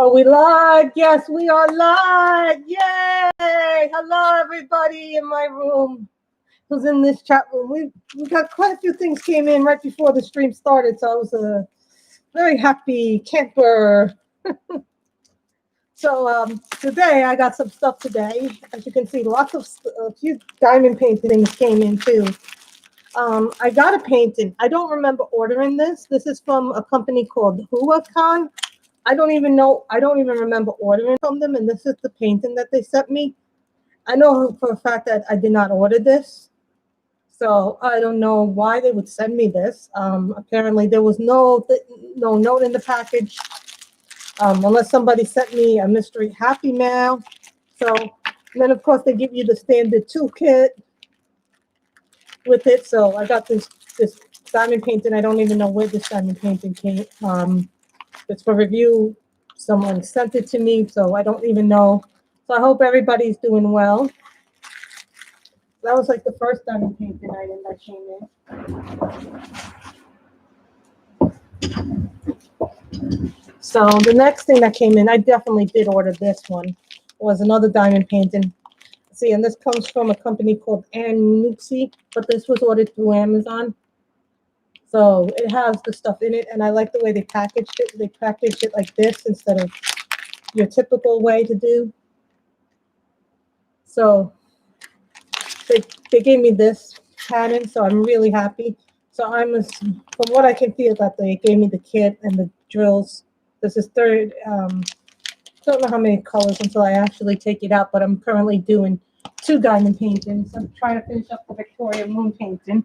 Are we live? Yes, we are live. Yay! Hello, everybody in my room who's in this chat room. We got quite a few things came in right before the stream started, so I was a very happy camper. So today I got some stuff today. As you can see, a few diamond paintings came in too. I got a painting. I don't remember ordering this. This is from a company called Huacon. I don't even remember ordering from them, and this is the painting that they sent me. I know for a fact that I did not order this, so I don't know why they would send me this. Apparently there was no note in the package, unless somebody sent me a mystery happy mail. So then of course they give you the standard toolkit with it. So I got this diamond painting. I don't even know where this diamond painting came. It's for review. Someone sent it to me, so I don't even know. So I hope everybody's doing well. That was like the first diamond painting item that came in. So the next thing that came in, I definitely did order this one, was another diamond painting. See, and this comes from a company called Nuxie, but this was ordered through Amazon. So it has the stuff in it, and I like the way they packaged it. They packaged it like this instead of your typical way to do. So they gave me this pattern, so I'm really happy. So from what I can feel, that they gave me the kit and the drills. This is third. Don't know how many colors until I actually take it out, but I'm currently doing 2 diamond paintings. I'm trying to finish up the Victoria Moon painting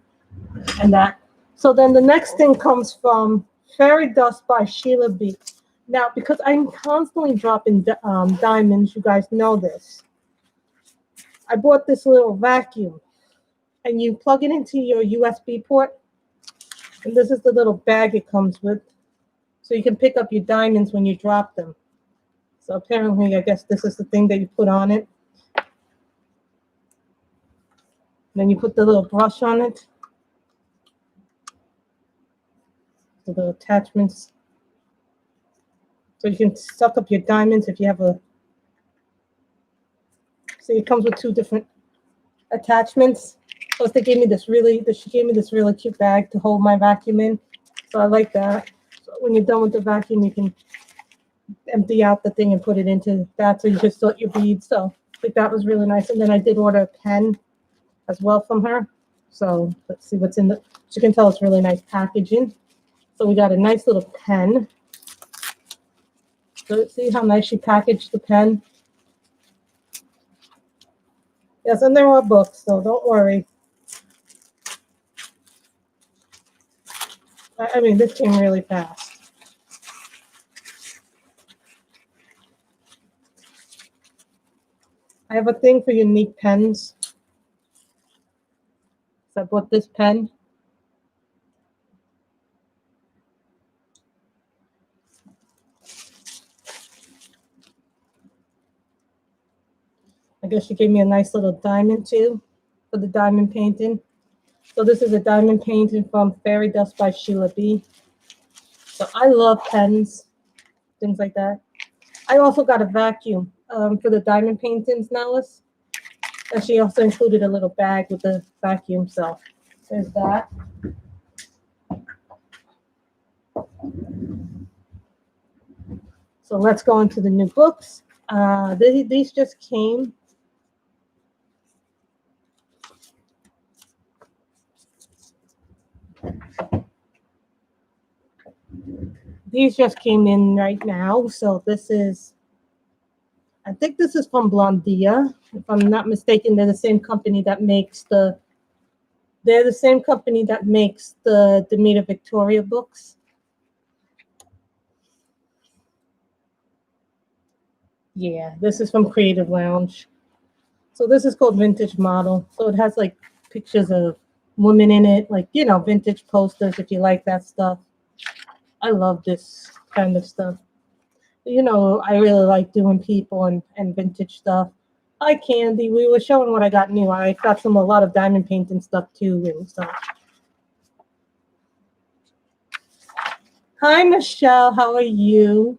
and that. So then the next thing comes from Fairy Dust by Sheila B. Now, because I'm constantly dropping diamonds, you guys know this. I bought this little vacuum, and you plug it into your USB port, and this is the little bag it comes with, so you can pick up your diamonds when you drop them. So apparently, I guess this is the thing that you put on it. Then you put the little brush on it. The little attachments. So you can suck up your diamonds if you have a... See, it comes with 2 different attachments. Plus, she gave me this really cute bag to hold my vacuum in. So I like that. So when you're done with the vacuum, you can empty out the thing and put it into that, so you just sort your beads. So I think that was really nice. And then I did order a pen as well from her. So let's see what's in the... You can tell it's really nice packaging. So we got a nice little pen. So see how nice she packaged the pen? Yes, and there are books, so don't worry. I mean, this came really fast. I have a thing for unique pens. So I bought this pen. I guess she gave me a nice little diamond too for the diamond painting. So this is a diamond painting from Fairy Dust by Sheila B. So I love pens, things like that. I also got a vacuum for the diamond paintings, Nellis. And she also included a little bag with the vacuum. So there's that. So let's go into the new books. These just came. These just came in right now. So this is, I think this is from Blondia. If I'm not mistaken, they're the same company that makes the Demeter Victoria books. Yeah, this is from Creative Lounge. So this is called Vintage Model. So it has like pictures of women in it, like, you know, vintage posters if you like that stuff. I love this kind of stuff. You know, I really like doing people and vintage stuff. Hi, Candy. We were showing what I got new. I got a lot of diamond painting stuff too and stuff. Hi, Michelle. How are you?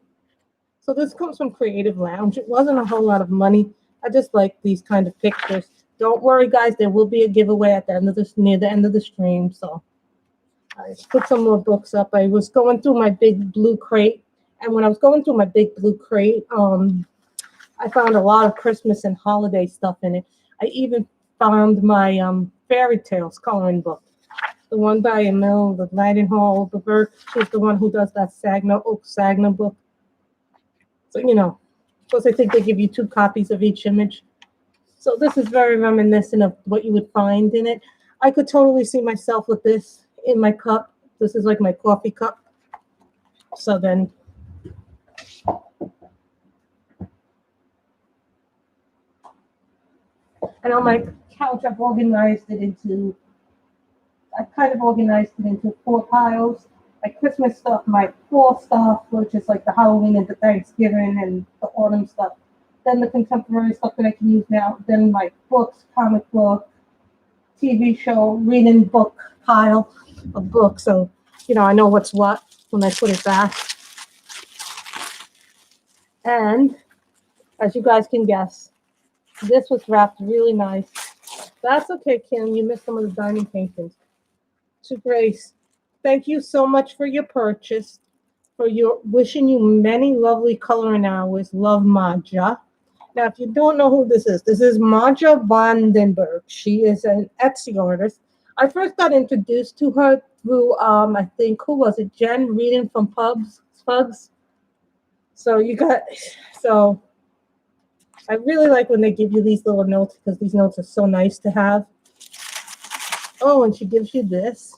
So this comes from Creative Lounge. It wasn't a whole lot of money. I just like these kind of pictures. Don't worry, guys. There will be a giveaway at the end of this, near the end of the stream. So I put some more books up. I was going through my big blue crate, and when I was going through my big blue crate, I found a lot of Christmas and holiday stuff in it. I even found my fairy tales coloring book, the one by Emil, the Hall, the Burke. She's the one who does that Oak Sagna book. So, you know, of course, I think they give you 2 copies of each image. So this is very reminiscent of what you would find in it. I could totally see myself with this in my cup. This is like my coffee cup. So then, and on my couch, I've kind of organized it into 4 piles. Like Christmas stuff, my fall stuff, which is like the Halloween and the Thanksgiving and the autumn stuff. Then the contemporary stuff that I can use now. Then my books, comic book, TV show, reading book pile of books. So, you know, I know what's what when I put it back. And as you guys can guess, this was wrapped really nice. That's okay, Kim. You missed some of the diamond paintings. To Grace, thank you so much for your purchase. For your wishing you many lovely coloring hours. Love, Maja. Now, if you don't know who this is Maja Vandenberg. She is an Etsy artist. I first got introduced to her through, I think, who was it? Jen reading from Pugs. So I really like when they give you these little notes because these notes are so nice to have. Oh, and she gives you this.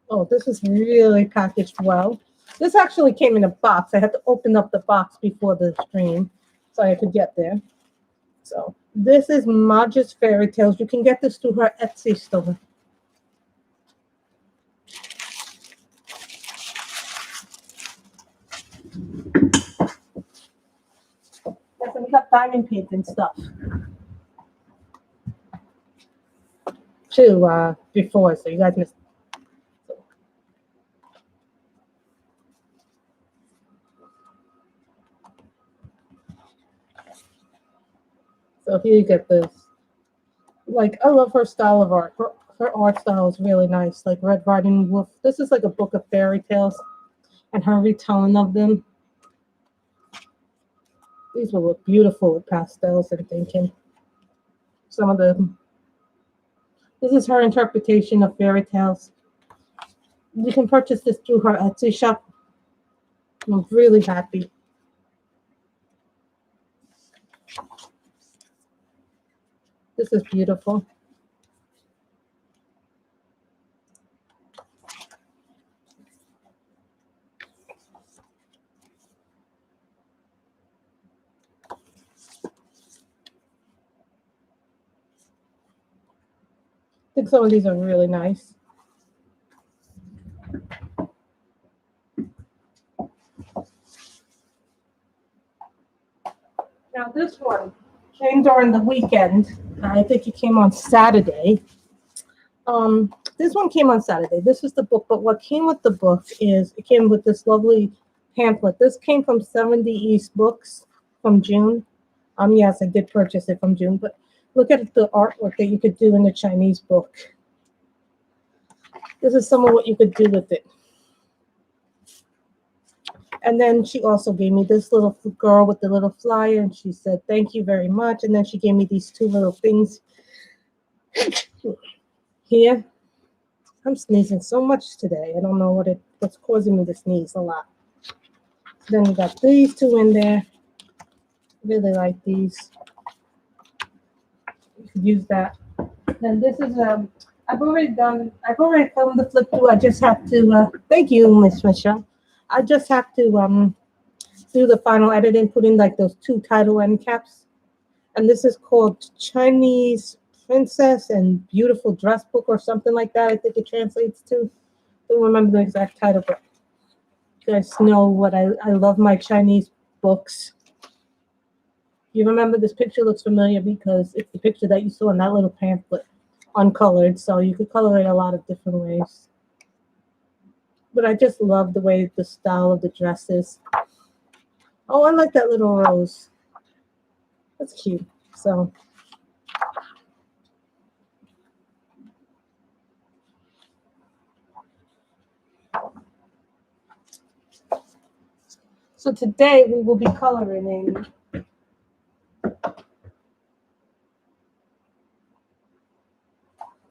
Oh, this is really packaged well. This actually came in a box. I had to open up the box before the stream so I could get there. So this is Maja's Fairy Tales. You can get this through her Etsy store. Yes, and we got diamond painting stuff too before, so you guys missed. So here you get this. Like, I love her style of art. Her art style is really nice. Like Red Riding Wolf. This is like a book of fairy tales and her retelling of them. These will look beautiful with pastels and thinking. Some of them. This is her interpretation of fairy tales. You can purchase this through her Etsy shop. I'm really happy. This is beautiful. I think some of these are really nice. Now this one came during the weekend. I think it came on Saturday. This one came on Saturday. This is the book, but what came with the book is it came with this lovely pamphlet. This came from 70 East Books from June. Yes, I did purchase it from June, but look at the artwork that you could do in the Chinese book. This is some of what you could do with it. And then she also gave me this little girl with the little flyer, and she said, "Thank you very much." And then she gave me these 2 little things here. I'm sneezing so much today. I don't know what's causing me to sneeze a lot. Then we got these 2 in there. Really like these. You could use that. Then this is I've already filmed the flip through. I just have to thank you, Miss Michelle. I just have to do the final editing, put in like those 2 title end caps. And this is called Chinese Princess and Beautiful Dress Book or something like that. I think it translates to. Don't remember the exact title, but you guys know what I love my Chinese books. You remember this picture looks familiar because it's the picture that you saw in that little pamphlet, uncolored. So you could color it a lot of different ways. But I just love the way the style of the dress is. Oh, I like that little rose. That's cute. So today we will be coloring in.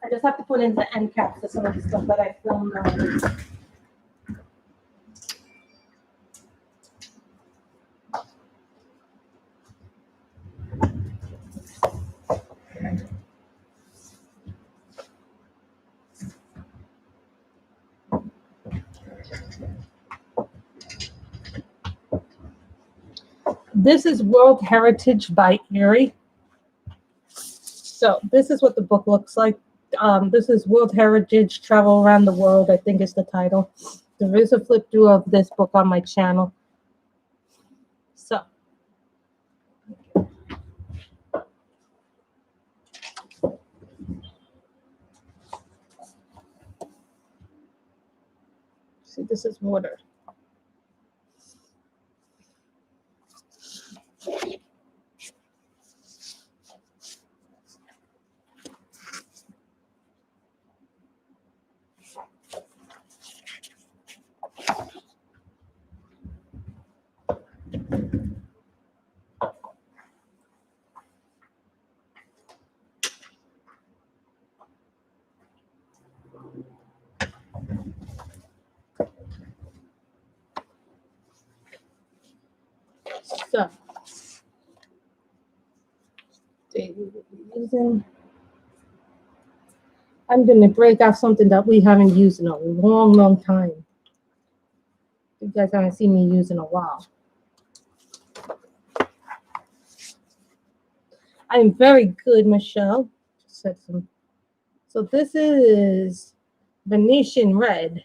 I just have to put in the end caps for some of the stuff that I filmed on. This is World Heritage by Eriy. So this is what the book looks like. This is World Heritage Travel Around the World, I think is the title. There is a flip through of this book on my channel. So see, this is water. So I'm going to break out something that we haven't used in a long, long time. You guys haven't seen me use in a while. I'm very good, Michelle. Just said some. So this is Venetian Red.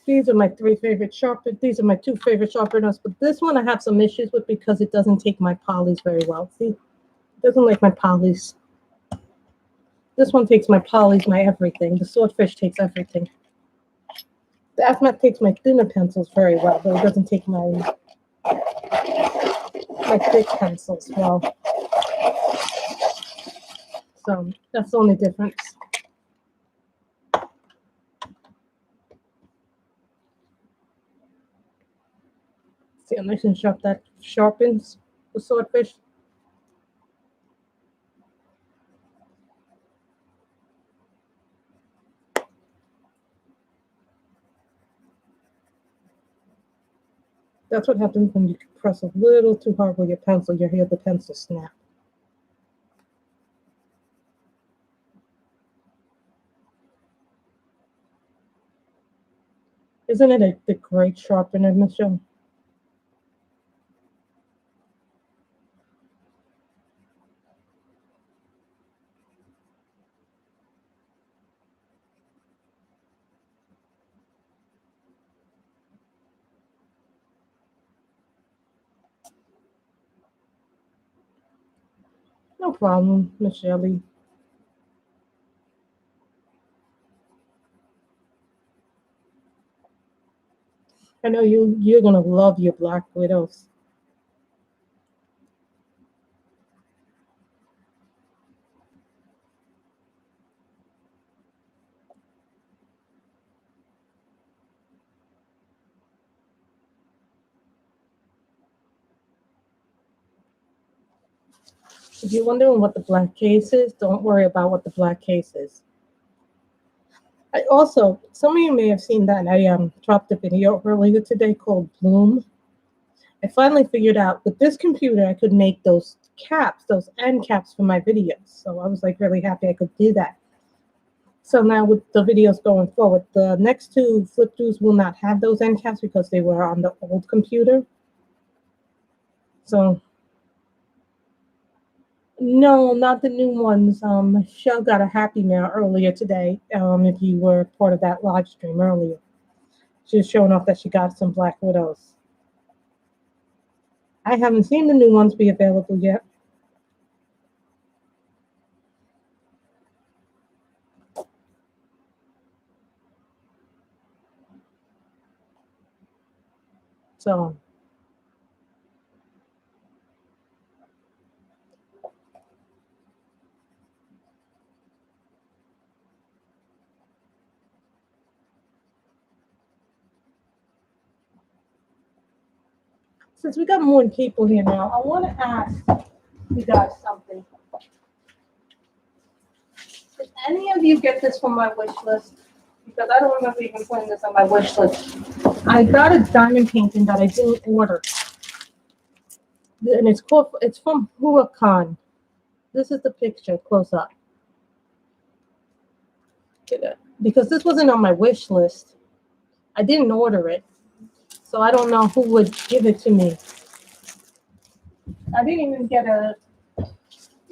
These are my three favorite sharpeners. These are my two favorite sharpeners, but this one I have some issues with because it doesn't take my polys very well. See, it doesn't like my polys. This one takes my polys, my everything. The swordfish takes everything. The Asmat takes my thinner pencils very well, but it doesn't take my thick pencils well. So that's the only difference. See how nice and sharp that sharpens the swordfish. That's what happens when you press a little too hard with your pencil. You hear the pencil snap. Isn't it a great sharpener, Michelle? No problem, Michelle. I know you're gonna love your Black Widows. If you're wondering what the black case is, don't worry about what the black case is. I also, some of you may have seen that I dropped a video earlier today called Bloom. I finally figured out with this computer I could make those caps, those end caps for my videos. So I was like really happy I could do that. So now with the videos going forward, the next two flip throughs will not have those end caps because they were on the old computer. So no, not the new ones. Michelle got a happy mail earlier today. If you were part of that live stream earlier, she was showing off that she got some Black Widows. I haven't seen the new ones be available yet. So since we got more people here now, I want to ask you guys something. Did any of you get this from my wish list? Because I don't remember even putting this on my wish list. I got a diamond painting that I didn't order. And it's from Huacan. This is the picture close up. Because this wasn't on my wish list. I didn't order it. So I don't know who would give it to me. I didn't even get a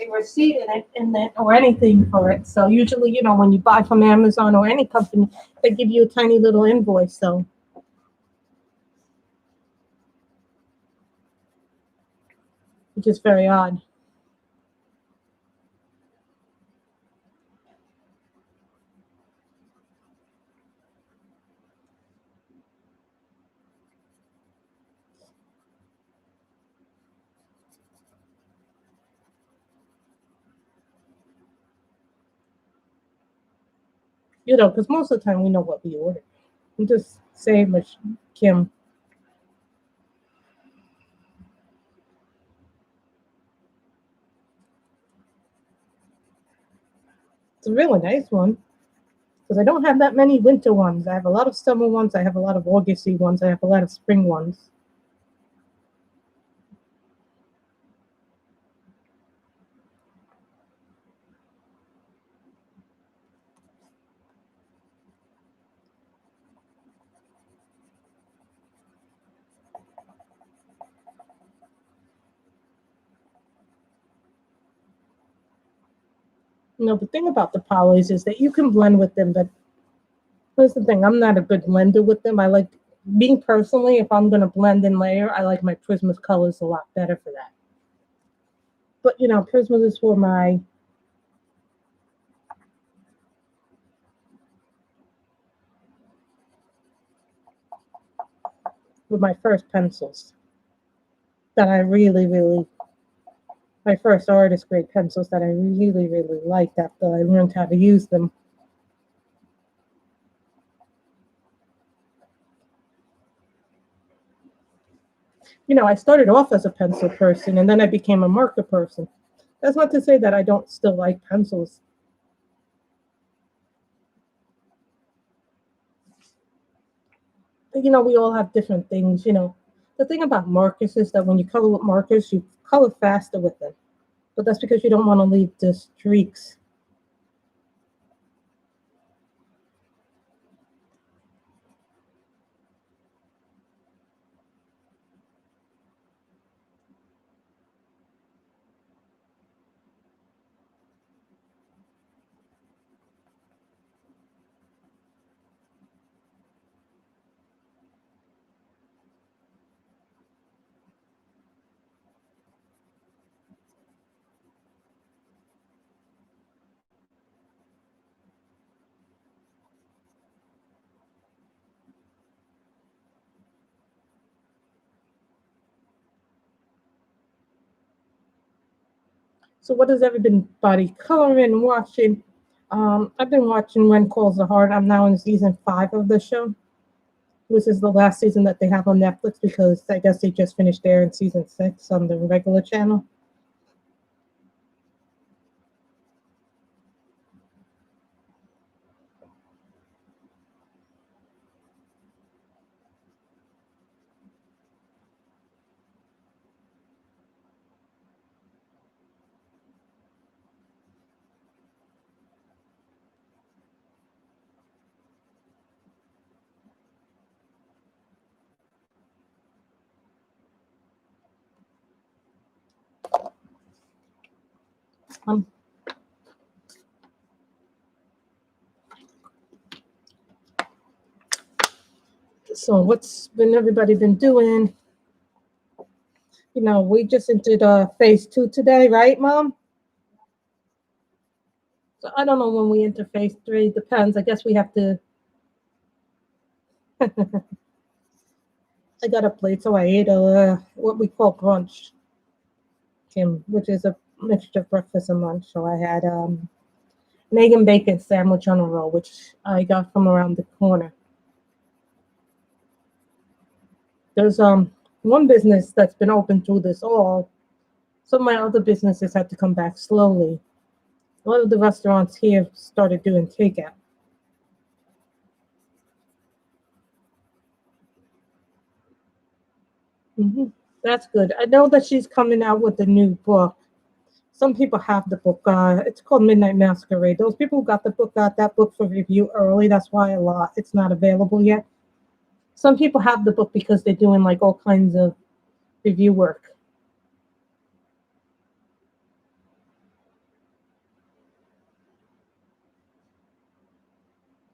receipt in it or anything for it. So usually, you know, when you buy from Amazon or any company, they give you a tiny little invoice. So which is very odd. You know, because most of the time we know what we order. We just say, Kim. It's a really nice one. Because I don't have that many winter ones. I have a lot of summer ones. I have a lot of Augusty ones. I have a lot of spring ones. You know, the thing about the polys is that you can blend with them, but here's the thing, I'm not a good blender with them. I like, being personally, if I'm going to blend and layer, I like my Prisma's colors a lot better for that. But, you know, Prisma is for my first pencils that I really, my first artist grade pencils that I really, really liked after I learned how to use them. You know, I started off as a pencil person and then I became a marker person. That's not to say that I don't still like pencils. But, you know, we all have different things, you know. The thing about markers is that when you color with markers, you color faster with them. But that's because you don't want to leave the streaks. So what has everybody coloring and watching? I've been watching When Calls the Heart. I'm now in season 5 of the show. This is the last season that they have on Netflix because I guess they just finished airing season 6 on the regular channel. So what's everybody been doing? You know, we just entered phase 2 today, right, Mom? So I don't know when we enter phase 3. Depends. I guess we have to. I got a plate, so I ate what we call brunch, Kim, which is a mixture of breakfast and lunch. So I had an egg and bacon sandwich on a roll, which I got from around the corner. There's one business that's been open through this all. Some of my other businesses had to come back slowly. A lot of the restaurants here started doing takeout. That's good. I know that she's coming out with a new book. Some people have the book. It's called Midnight Masquerade. Those people who got the book got that book for review early. That's why it's not available yet. Some people have the book because they're doing like all kinds of review work.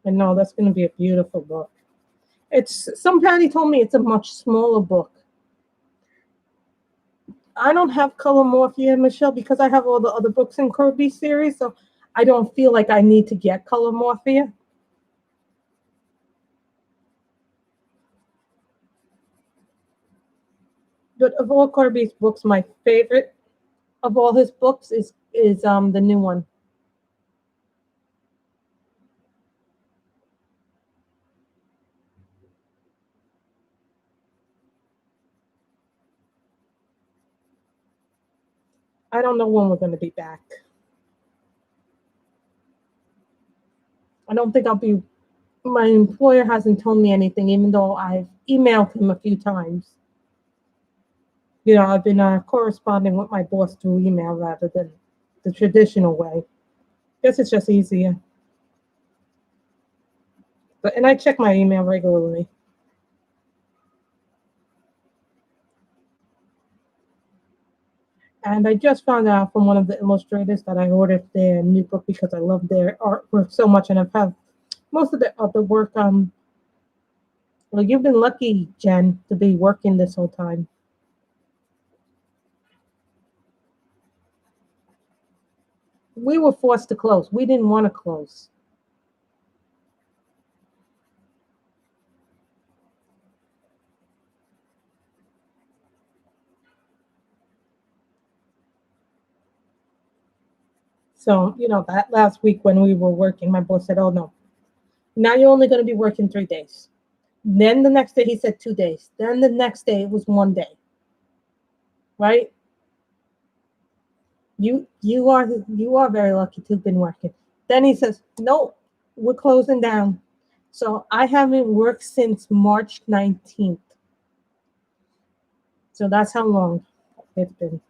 And no, that's going to be a beautiful book. Somebody told me it's a much smaller book. I don't have color morphia, Michelle, because I have all the other books in Kirby series, so I don't feel like I need to get color morphia. But of all Kirby's books, my favorite of all his books is the new one. I don't know when we're going to be back. I don't think I'll be. My employer hasn't told me anything, even though I've emailed him a few times. You know, I've been corresponding with my boss through email rather than the traditional way. Guess it's just easier. And I check my email regularly. And I just found out from one of the illustrators that I ordered their new book because I love their artwork so much, and I've had most of the other work. Well, you've been lucky, Jen, to be working this whole time. We were forced to close. We didn't want to close. So, you know, that last week when we were working, my boss said, "Oh, no, now you're only going to be working 3 days." Then the next day he said 2 days. Then the next day it was 1 day. Right? You are very lucky to have been working. Then he says, "No, we're closing down." So I haven't worked since March 19th. So that's how long it's been.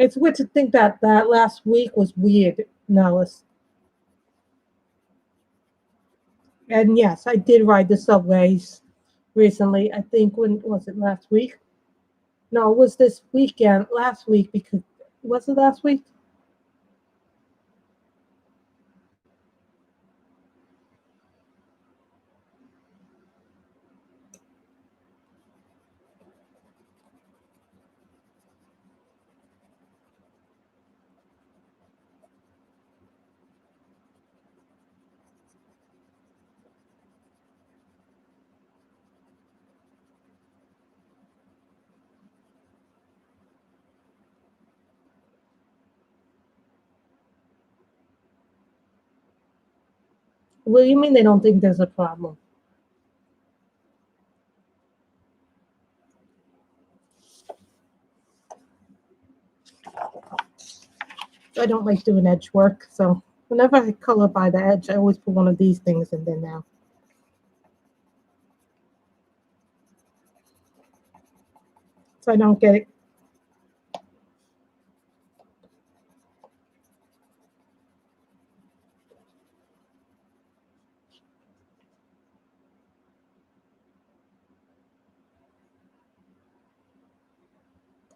It's weird to think that that last week was weird, Nellis. And yes, I did ride the subways recently. I think when was it last week? No, it was this weekend, last week, because was it last week? Well, you mean they don't think there's a problem? I don't like doing edge work, so whenever I color by the edge, I always put one of these things in there now. So I don't get it.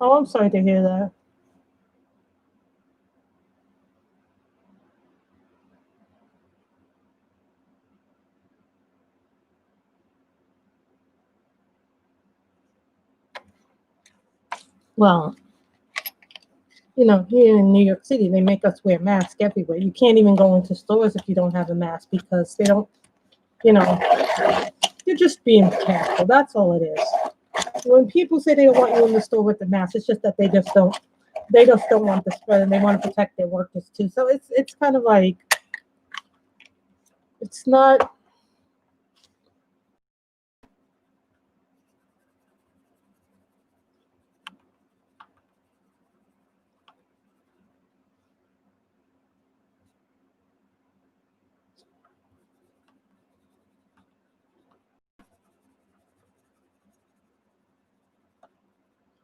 Oh, I'm sorry to hear that. Well, you know, here in New York City, they make us wear masks everywhere. You can't even go into stores if you don't have a mask because they don't, you know, you're just being careful. That's all it is. When people say they don't want you in the store with the mask, it's just that they just don't want the spread and they want to protect their workers too. So it's kind of like it's not.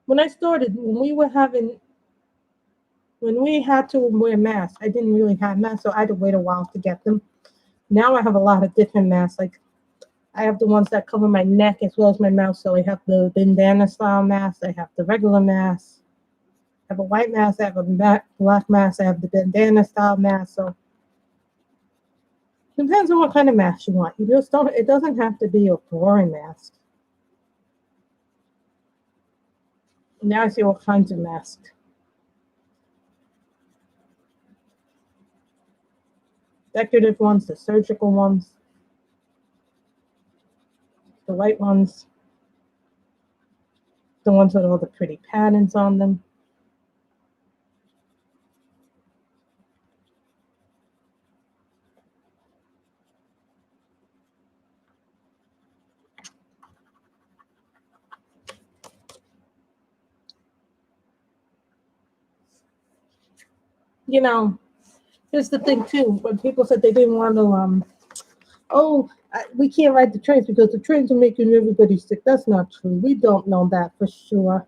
When I started, when we had to wear masks, I didn't really have masks, so I had to wait a while to get them. Now I have a lot of different masks. Like I have the ones that cover my neck as well as my mouth. So I have the bandana style mask. I have the regular mask. I have a white mask. I have a black mask. I have the bandana style mask. So it depends on what kind of mask you want. You just don't. It doesn't have to be a boring mask. Now I see all kinds of masks. Decorative ones, the surgical ones, the white ones, the ones with all the pretty patterns on them. You know, here's the thing too. When people said they didn't want to, we can't ride the trains because the trains are making everybody sick. That's not true. We don't know that for sure.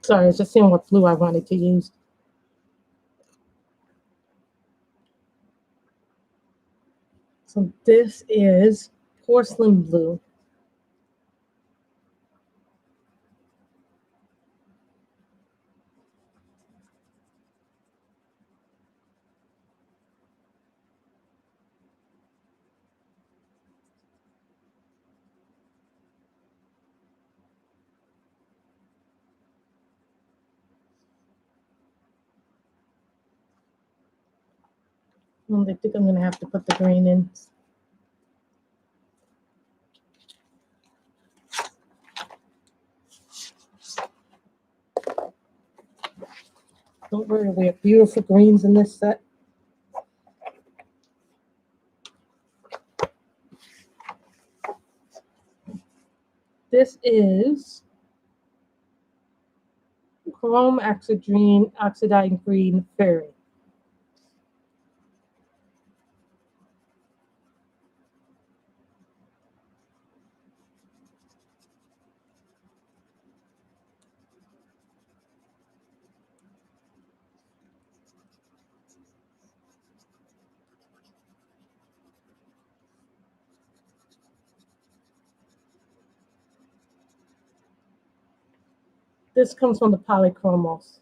Sorry, I was just seeing what blue I wanted to use. So this is porcelain blue. I think I'm going to have to put the green in. Don't worry, we have beautiful greens in this set. This is Chrome Oxidine Green Fairy. This comes from the Polychromos.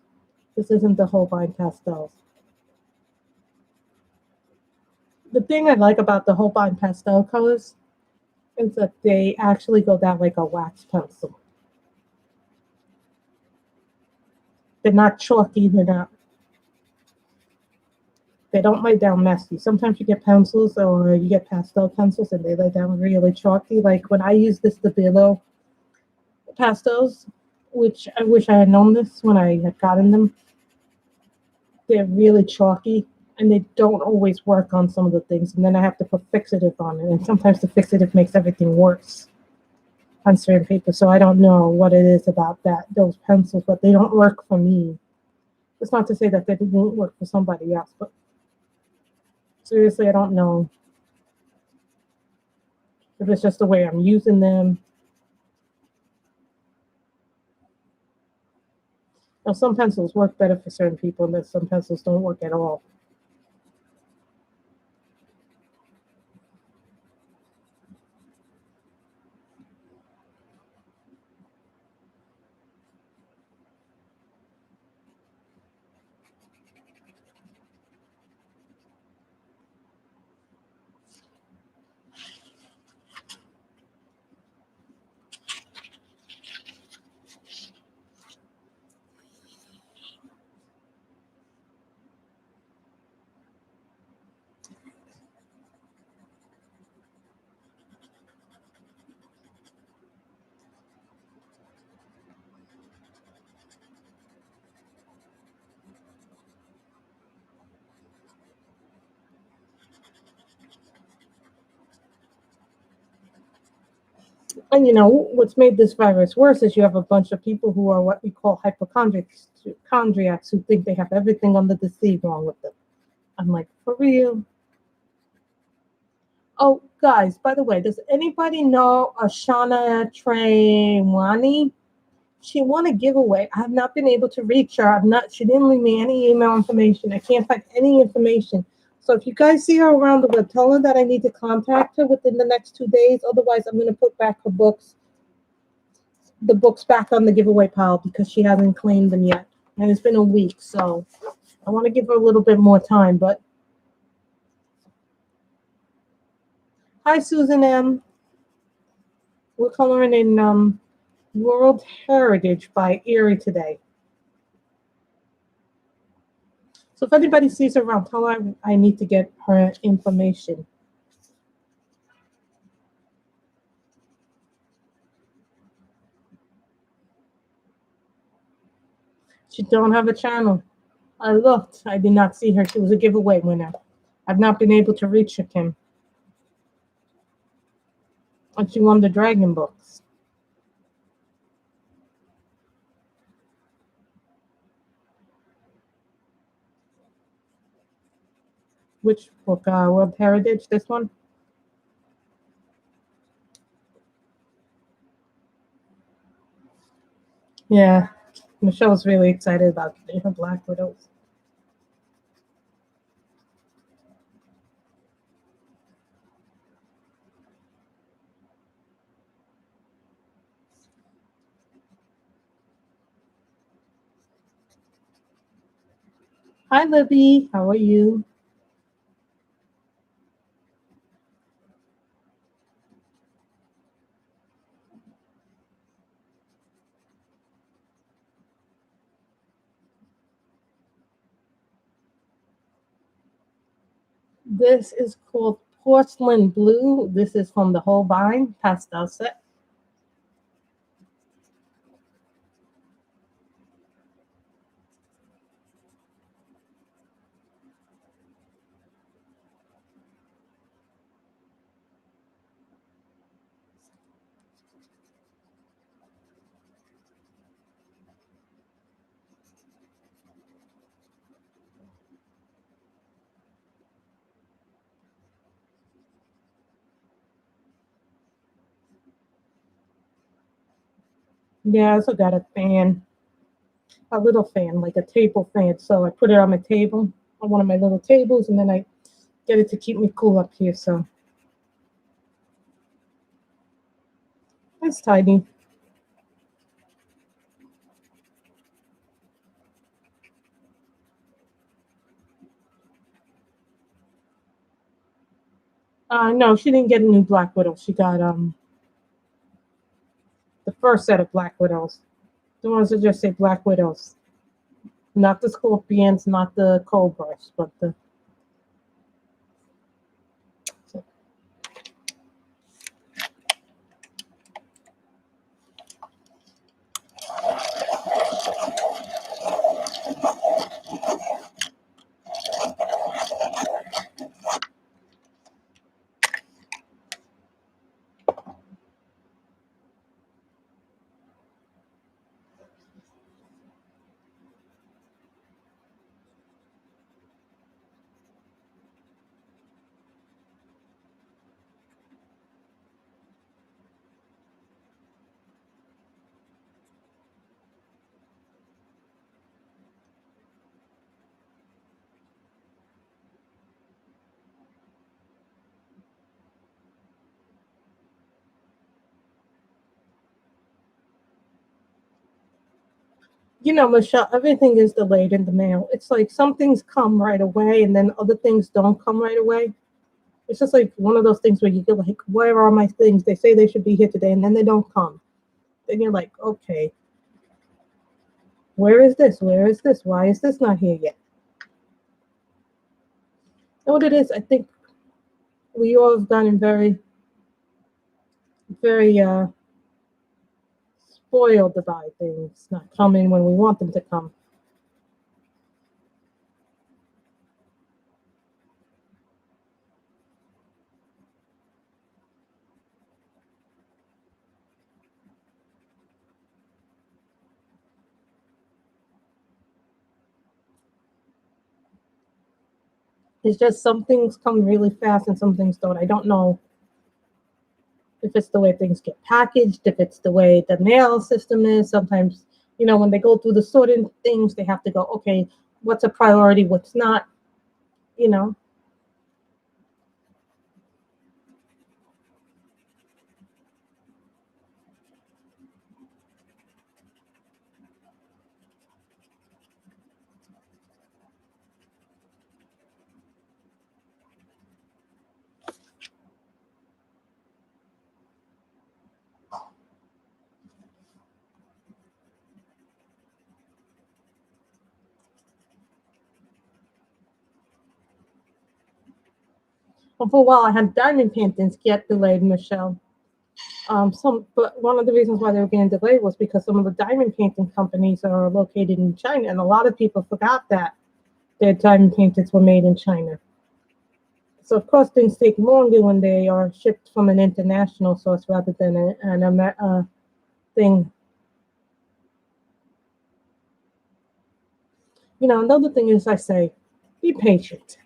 This isn't the Holbein pastels. The thing I like about the Holbein pastel colors is that they actually go down like a wax pencil. They're not chalky, they don't lay down messy. Sometimes you get pencils or you get pastel pencils and they lay down really chalky. Like when I use the Stabilo pastels, which I wish I had known this when I had gotten them, they're really chalky and they don't always work on some of the things. And then I have to put fixative on it. And sometimes the fixative makes everything worse on certain paper. So I don't know what it is about those pencils, but they don't work for me. It's not to say that they won't work for somebody else, but seriously, I don't know if it's just the way I'm using them. Now, some pencils work better for certain people, and then some pencils don't work at all. And what's made this virus worse is you have a bunch of people who are what we call hypochondriacs who think they have everything under the sea wrong with them. I'm like, for real? Oh, guys, by the way, does anybody know Ashana Traywani? She won a giveaway. I have not been able to reach her. She didn't leave me any email information. I can't find any information. So if you guys see her around the web, tell her that I need to contact her within the next 2 days. Otherwise, I'm going to put back the books back on the giveaway pile because she hasn't claimed them yet. And it's been a week, so I want to give her a little bit more time. But hi, Susan M. We're coloring in World Heritage by Eriy today. So if anybody sees her around, tell her I need to get her information. She don't have a channel. I looked. I did not see her. She was a giveaway winner. I've not been able to reach her, Kim. And she won the Dragon books. Which book? World Heritage? This one? Yeah. Michelle's really excited about her Black Widows. Hi, Libby. How are you? This is called Porcelain Blue. This is from the Holbein pastel set. Yeah, I also got a fan, a little fan, like a table fan. So I put it on my table, on one of my little tables, and then I get it to keep me cool up here. So it's tiny. No, she didn't get a new Black Widow. She got the first set of Black Widows. The ones that just say Black Widows. Not the Scorpions, not the Cobras, but the. You know, Michelle, everything is delayed in the mail. It's like some things come right away and then other things don't come right away. It's just like one of those things where you get like, where are my things? They say they should be here today and then they don't come. Then you're like, okay, where is this? Where is this? Why is this not here yet? And what it is, I think we all have gotten very, very spoiled by things not coming when we want them to come. It's just some things come really fast and some things don't. I don't know if it's the way things get packaged, if it's the way the mail system is. Sometimes, you know, when they go through the sorting things, they have to go, okay, what's a priority, what's not, you know. But for a while, I had diamond paintings get delayed, Michelle. But one of the reasons why they were getting delayed was because some of the diamond painting companies are located in China, and a lot of people forgot that their diamond paintings were made in China. So of course things take longer when they are shipped from an international source rather than thing. You know, another thing is I say, be patient.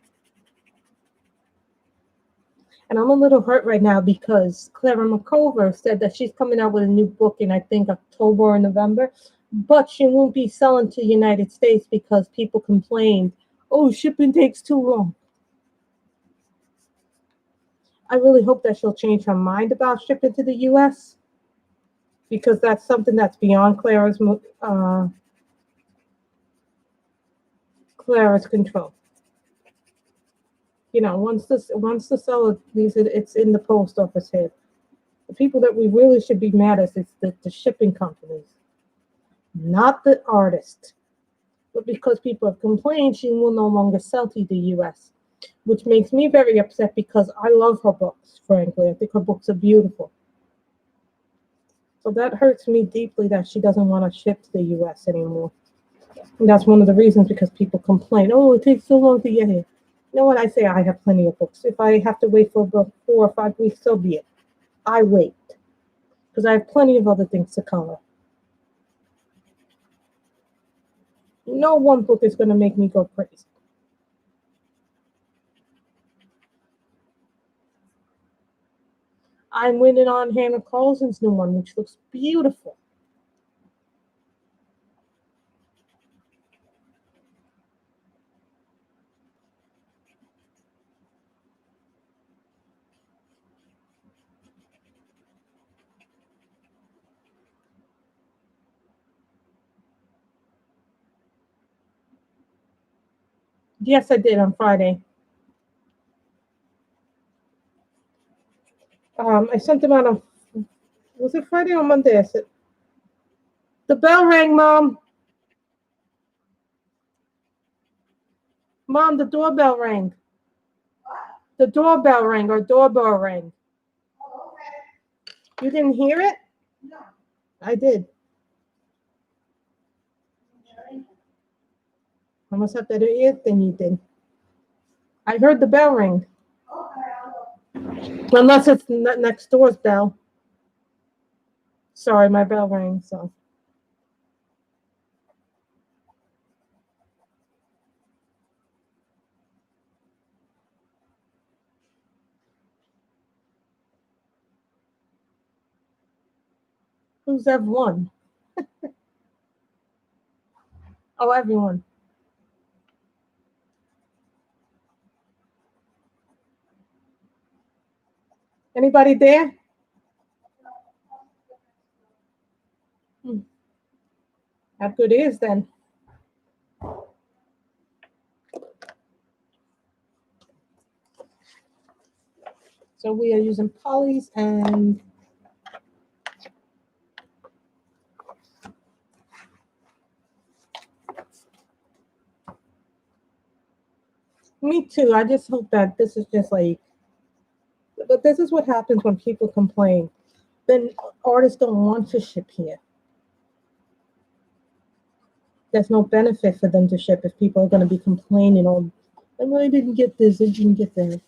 And I'm a little hurt right now because Clara McCover said that she's coming out with a new book in I think October or November, but she won't be selling to the United States because people complained, oh, shipping takes too long. I really hope that she'll change her mind about shipping to the US because that's something that's beyond Clara's control. You know, once the seller leaves it, it's in the post office head. The people that we really should be mad at is the shipping companies, not the artist. But because people have complained, she will no longer sell to the US, which makes me very upset because I love her books, frankly. I think her books are beautiful. So that hurts me deeply that she doesn't want to ship to the US anymore. And that's one of the reasons because people complain, oh, it takes so long to get here. You know what? I say I have plenty of books. If I have to wait for about 4 or 5 weeks, so be it. I wait because I have plenty of other things to cover. No one book is going to make me go crazy. I'm waiting on Hannah Carlson's new one, which looks beautiful. Yes, I did on Friday. I sent them out on, was it Friday or Monday? I said, the bell rang, Mom. Mom, the doorbell rang. The doorbell rang, or doorbell rang. You didn't hear it? No. I did. I must have better ears than you did. I heard the bell ring. Unless it's next door's bell. Sorry, my bell rang, so. Who's everyone? Oh, everyone. Anybody there? Have good ears then. So we are using polys and me too. I just hope that this is just like, but this is what happens when people complain. Then artists don't want to ship here. There's no benefit for them to ship if people are going to be complaining, oh, I didn't get this, I didn't get that.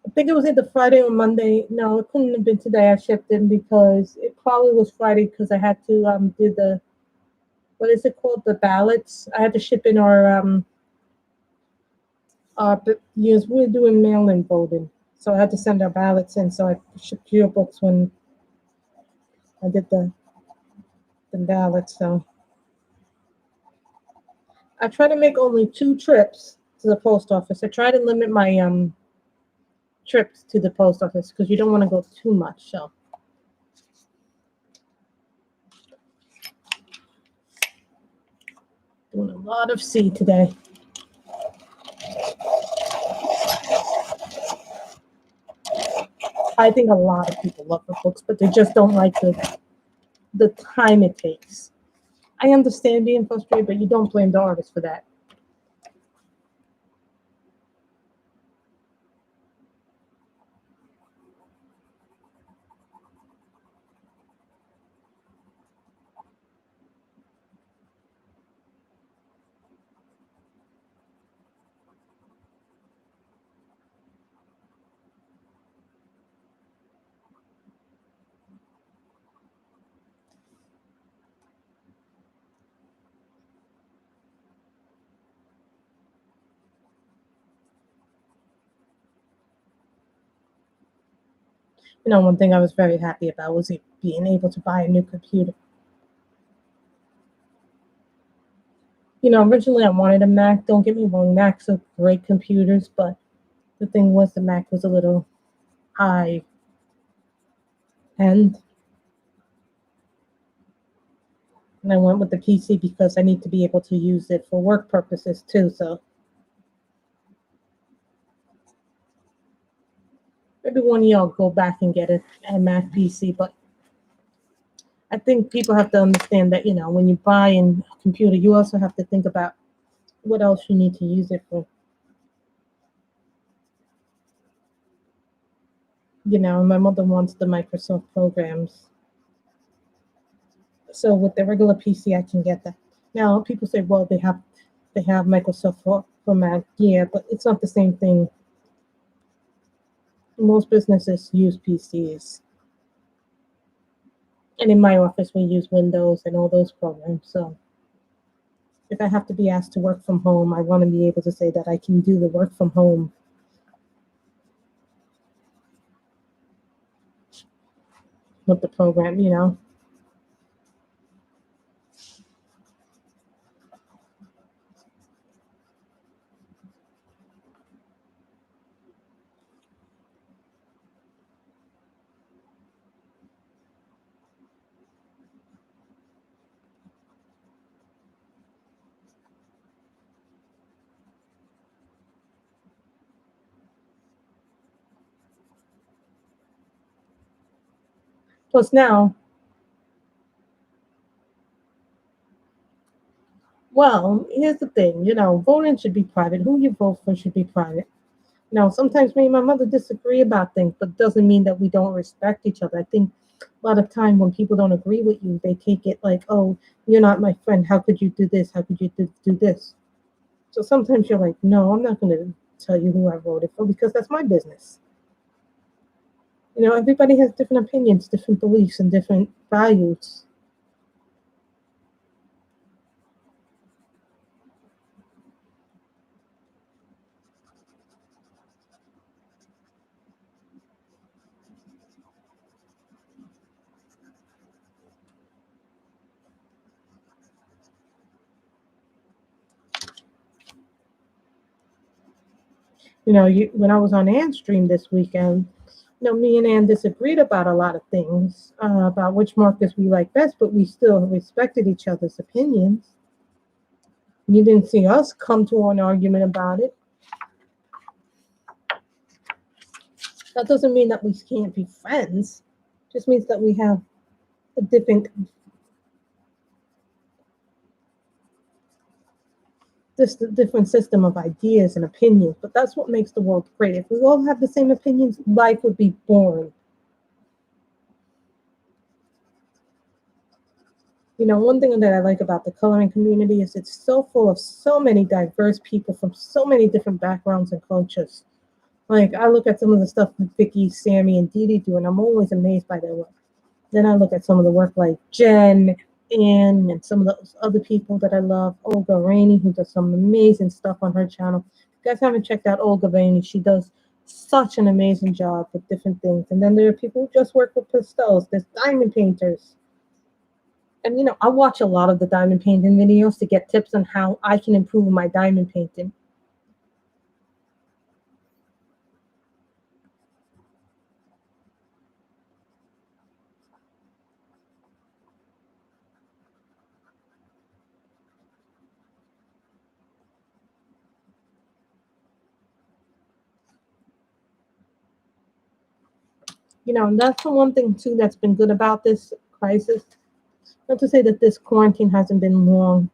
I think it was either Friday or Monday. No, it couldn't have been today. I shipped them because it probably was Friday because I had to do the, what is it called, the ballots. I had to ship in our yes, we're doing mail-in voting, so I had to send our ballots in. So I shipped your books when I did the ballots. So I try to make only 2 trips to the post office. I try to limit my trips to the post office because you don't want to go too much. So doing a lot of C today. I think a lot of people love the books, but they just don't like the time it takes. I understand being frustrated, but you don't blame the artist for that. You know, one thing I was very happy about was being able to buy a new computer. You know, originally I wanted a Mac. Don't get me wrong, Macs are great computers, but the thing was the Mac was a little high end. And I went with the PC because I need to be able to use it for work purposes too. So maybe one year I'll go back and get a Mac PC. But I think people have to understand that, you know, when you buy a computer, you also have to think about what else you need to use it for. You know, my mother wants the Microsoft programs. So with the regular PC, I can get that. Now people say, well, they have Microsoft for Mac. Yeah, but it's not the same thing. Most businesses use PCs. And in my office, we use Windows and all those programs. So if I have to be asked to work from home, I want to be able to say that I can do the work from home with the program, you know. Plus now, well, here's the thing, voting should be private. Who you vote for should be private. Sometimes me and my mother disagree about things, but doesn't mean that we don't respect each other. I think a lot of time when people don't agree with you, they take it like, oh, you're not my friend. How could you do this? How could you do this? So sometimes you're like, no, I'm not going to tell you who I voted for because that's my business. Everybody has different opinions, different beliefs, and different values. When I was on Ann's stream this weekend, me and Ann disagreed about a lot of things, about which markers we like best, but we still respected each other's opinions. You didn't see us come to an argument about it. That doesn't mean that we can't be friends. It just means that we have a different system of ideas and opinions. But that's what makes the world great. If we all had the same opinions, life would be boring. One thing that I like about the coloring community is it's so full of so many diverse people from so many different backgrounds and cultures. Like, I look at some of the stuff that Vicky, Sammy, and Dee Dee do, and I'm always amazed by their work. Then I look at some of the work like Jen, Ann, and some of those other people that I love. Olga Rainey, who does some amazing stuff on her channel. If you guys haven't checked out Olga Rainey, she does such an amazing job with different things. And then there are people who just work with pastels. There's diamond painters. And I watch a lot of the diamond painting videos to get tips on how I can improve my diamond painting. And that's the one thing too that's been good about this crisis. Not to say that this quarantine hasn't been long.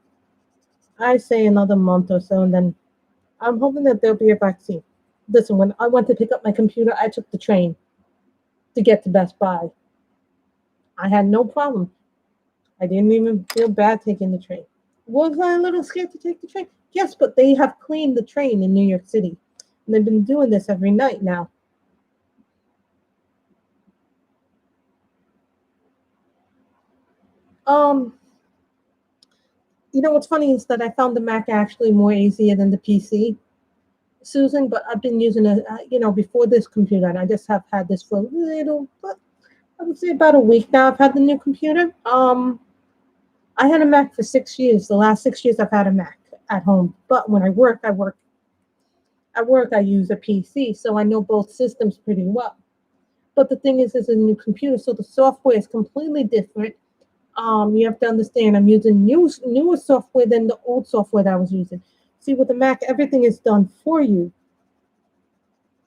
I say another month or so, and then I'm hoping that there'll be a vaccine. Listen, when I went to pick up my computer, I took the train to get to Best Buy. I had no problem. I didn't even feel bad taking the train. Was I a little scared to take the train? Yes, but they have cleaned the train in New York City. And they've been doing this every night now. What's funny is that I found the Mac actually more easier than the PC, Susan, but I've been using it, before this computer, and I just have had this for a little, but I would say about a week now. I've had the new computer. I had a Mac for 6 years. The last 6 years I've had a Mac at home, but when I work, I use a PC, so I know both systems pretty well. But the thing is, it's a new computer, so the software is completely different. You have to understand, I'm using newer software than the old software that I was using. See, with the Mac, everything is done for you.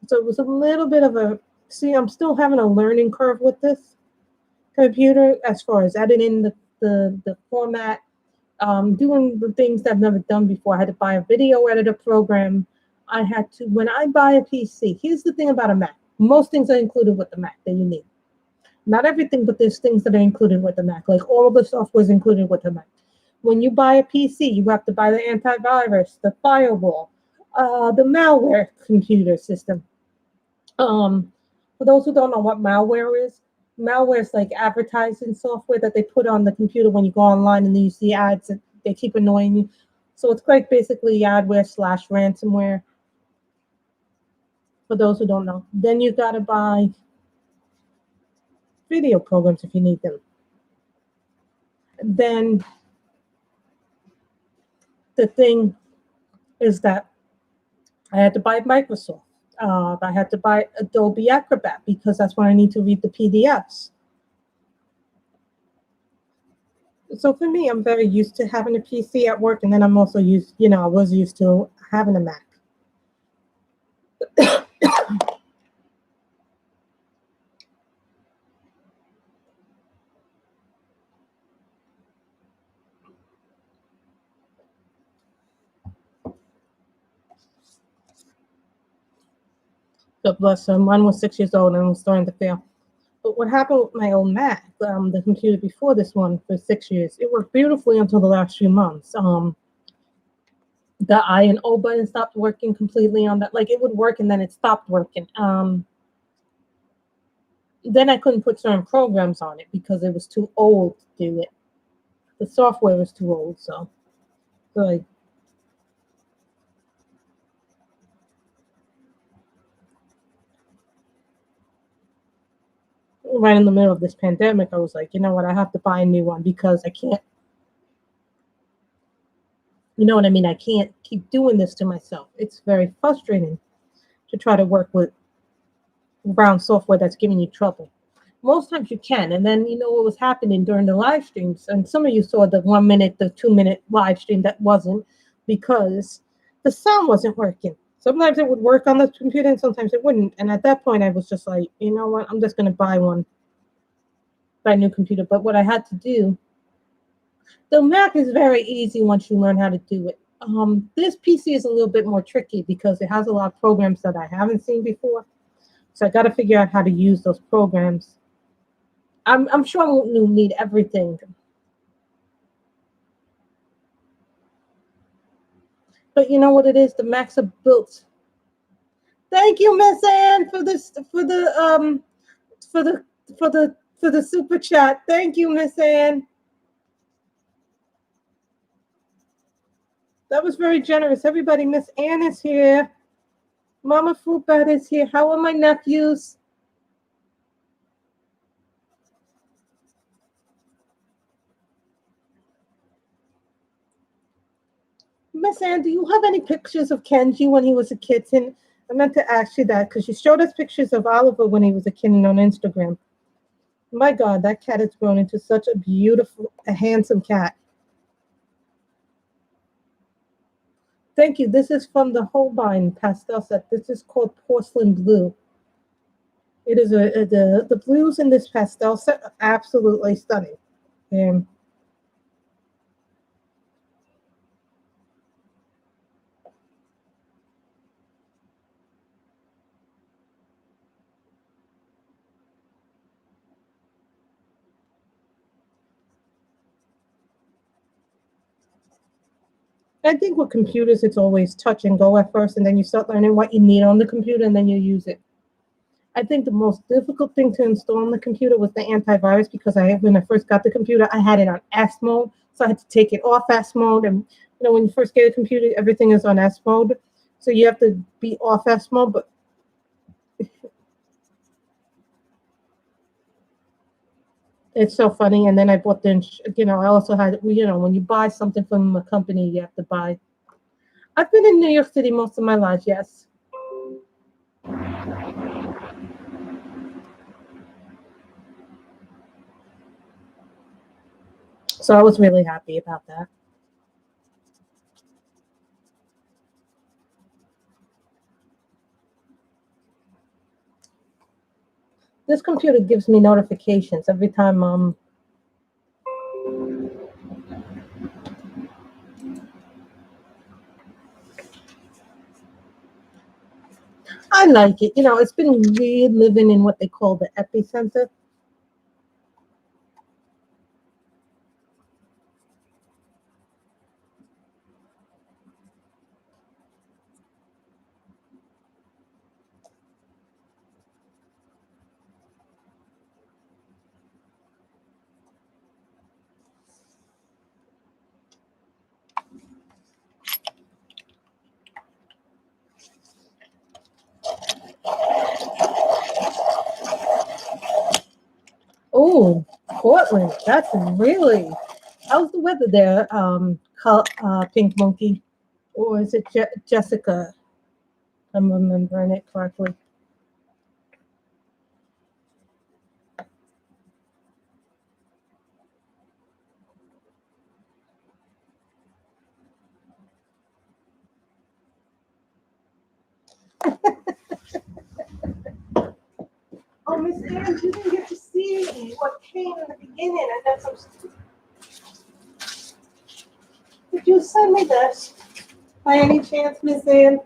So it was a little bit of I'm still having a learning curve with this computer as far as editing the format, doing the things that I've never done before. I had to buy a video editor program. When I buy a PC, here's the thing about a Mac. Most things are included with the Mac that you need. Not everything, but there's things that are included with the Mac. Like all of the software is included with the Mac. When you buy a PC, you have to buy the antivirus, the firewall, the malware computer system. For those who don't know what malware is like advertising software that they put on the computer when you go online and then you see ads and they keep annoying you. So it's like basically adware / ransomware. For those who don't know, then you gotta buy video programs if you need them. Then the thing is that I had to buy Microsoft. I had to buy Adobe Acrobat because that's when I need to read the PDFs. So for me, I'm very used to having a PC at work, and then I'm also I was used to having a Mac. God bless her. Mine was 6 years old and was starting to fail. But what happened with my old Mac, the computer before this one for 6 years, it worked beautifully until the last few months. The I and O button stopped working completely on that. Like it would work and then it stopped working. Then I couldn't put certain programs on it because it was too old to do it. The software was too old, so like right in the middle of this pandemic, I was like, you know what, I have to buy a new one because I can't, you know what I mean? I can't keep doing this to myself. It's very frustrating to try to work with around software that's giving you trouble. Most times you can. And then you know what was happening during the live streams. And some of you saw the 1 minute, the 2 minute live stream that wasn't because the sound wasn't working. Sometimes it would work on the computer and sometimes it wouldn't. And at that point I was just like, you know what, I'm just gonna buy a new computer. But what I had to do, the Mac is very easy once you learn how to do it. This PC is a little bit more tricky because it has a lot of programs that I haven't seen before. So I got to figure out how to use those programs. I'm sure I won't need everything. But you know what it is? The Macs are built. Thank you, Miss Ann, for this for the super chat. Thank you, Miss Ann. That was very generous. Everybody, Miss Ann is here. Mama Fruitbat is here. How are my nephews? Miss Ann, do you have any pictures of Kenji when he was a kitten? I meant to ask you that because you showed us pictures of Oliver when he was a kitten on Instagram. My God, that cat has grown into such a beautiful, handsome cat. Thank you. This is from the Holbein pastel set. This is called Porcelain Blue. It is the blues in this pastel set are absolutely stunning. And I think with computers, it's always touch and go at first, and then you start learning what you need on the computer, and then you use it. I think the most difficult thing to install on the computer was the antivirus because when I first got the computer, I had it on S mode, so I had to take it off S mode. And you know, when you first get a computer, everything is on S mode, so you have to be off S mode. But it's so funny. And then I bought I also had, when you buy something from a company, you have to buy. I've been in New York City most of my life, yes. So I was really happy about that. This computer gives me notifications every time I like it. It's been weird living in what they call the epicenter. Oh, Portland. That's really. How's the weather there, Pink Monkey? Or is it Jessica? I'm remembering it correctly. Oh, Miss Ann, you didn't get to see what came in the beginning. I got some. Did you send me this by any chance, Miss Ann?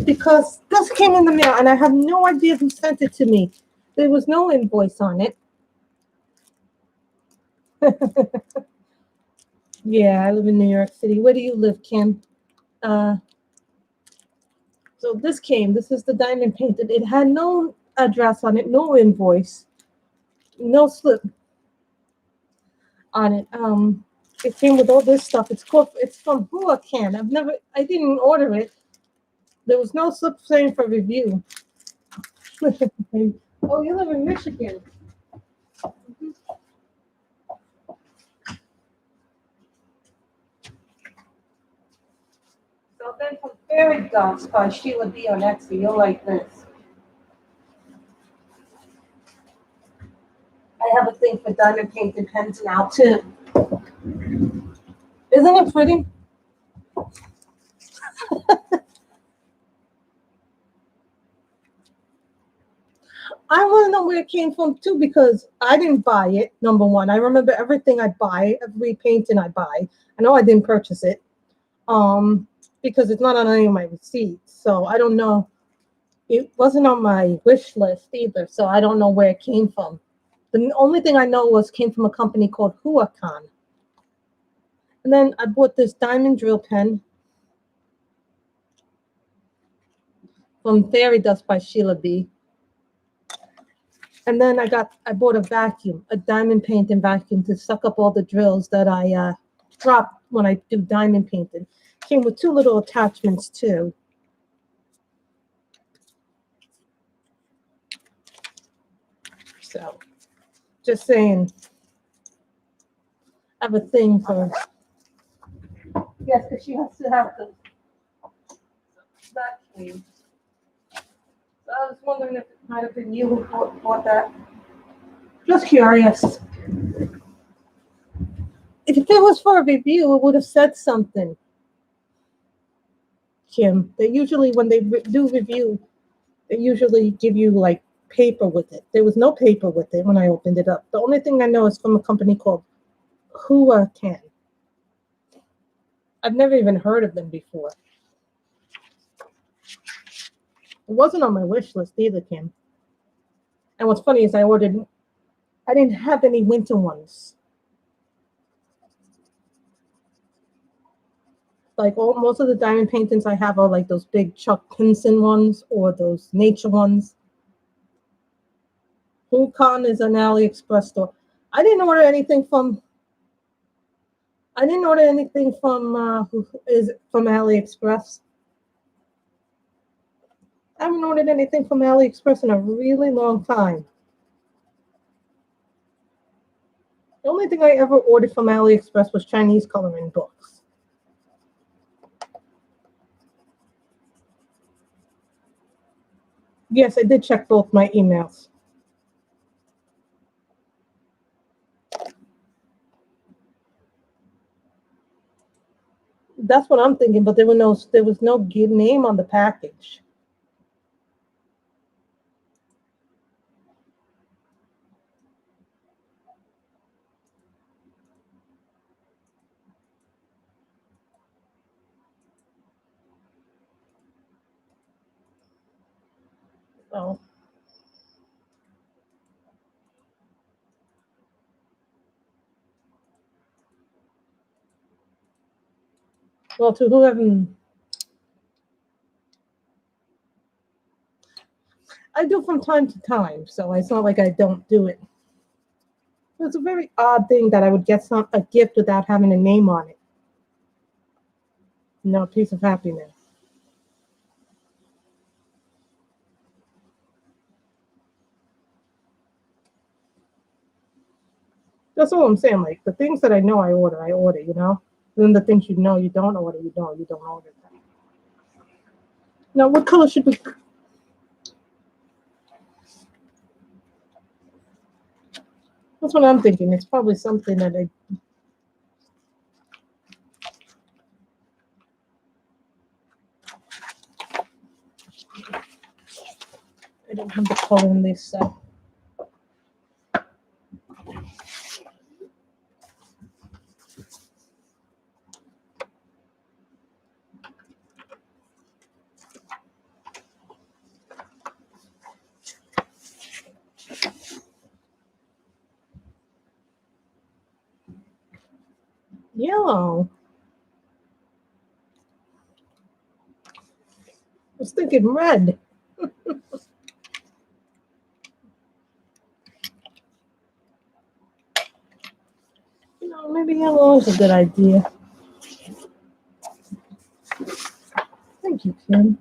because this came in the mail and I have no idea who sent it to me. There was no invoice on it. Yeah, I live in New York City. Where do you live, Kim? So this is the diamond painted. It had no address on it, no invoice, no slip on it. It came with all this stuff. It's from Huracan. I didn't order it. There was no slip saying for review. Oh, you live in Michigan. So then from Fairy Dust by Sheila B on Etsy, you'll like this. I have a thing for diamond painted pens now too. Isn't it pretty? I want to know where it came from too, because I didn't buy it. Number one, I remember everything I buy, every painting I buy. I know I didn't purchase it, because it's not on any of my receipts. So I don't know. It wasn't on my wish list either, so I don't know where it came from. The only thing I know came from a company called Huracan. And then I bought this diamond drill pen from Fairy Dust by Sheila B. And then I bought a vacuum, a diamond painting vacuum to suck up all the drills that I drop when I do diamond painting. Came with 2 little attachments too. So, just saying, I have a thing for. Yes, because she has to have the vacuum. So I was wondering if it might have been you who bought that. Just curious. If it was for a review, it would have said something. Kim, they usually, when they do review, they usually give you like paper with it. There was no paper with it when I opened it up. The only thing I know is from a company called Huracan. I've never even heard of them before. It wasn't on my wish list either, Kim. And what's funny is I didn't have any winter ones. Like most of the diamond paintings I have are like those big Chuck Pinson ones or those nature ones. Huracan is an AliExpress store. I didn't order anything from AliExpress. I haven't ordered anything from AliExpress in a really long time. The only thing I ever ordered from AliExpress was Chinese coloring books. Yes, I did check both my emails. That's what I'm thinking, but there was no name on the package. So well, to whoever, I do from time to time, so it's not like I don't do it. It's a very odd thing that I would get a gift without having a name on it. No, piece of happiness. That's all I'm saying. Like the things that I know I order, you know? Then the things you know you don't order, you don't order them. Now, what color should we? That's what I'm thinking. It's probably something that I don't have the color in this set. Yellow. I was thinking red. Maybe yellow is a good idea. Thank you, Kim.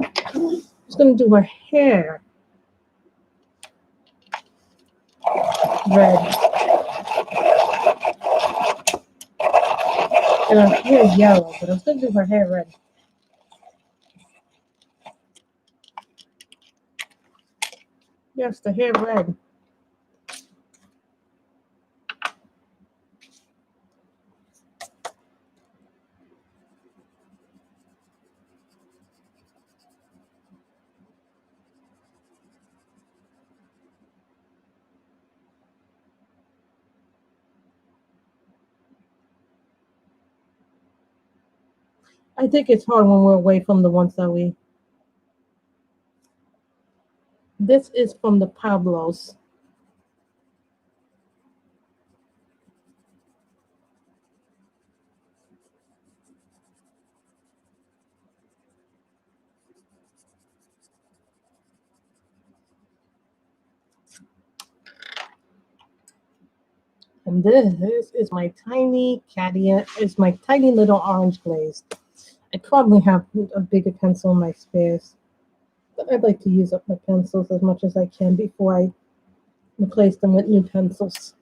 I was going to do her hair red. And her hair yellow, but I was going to do her hair red. Yes, the hair red. I think it's hard when we're away from the ones that we... This is from the Pablos. And this is my tiny is my tiny little orange glaze. I probably have a bigger pencil in my spares, but I'd like to use up my pencils as much as I can before I replace them with new pencils.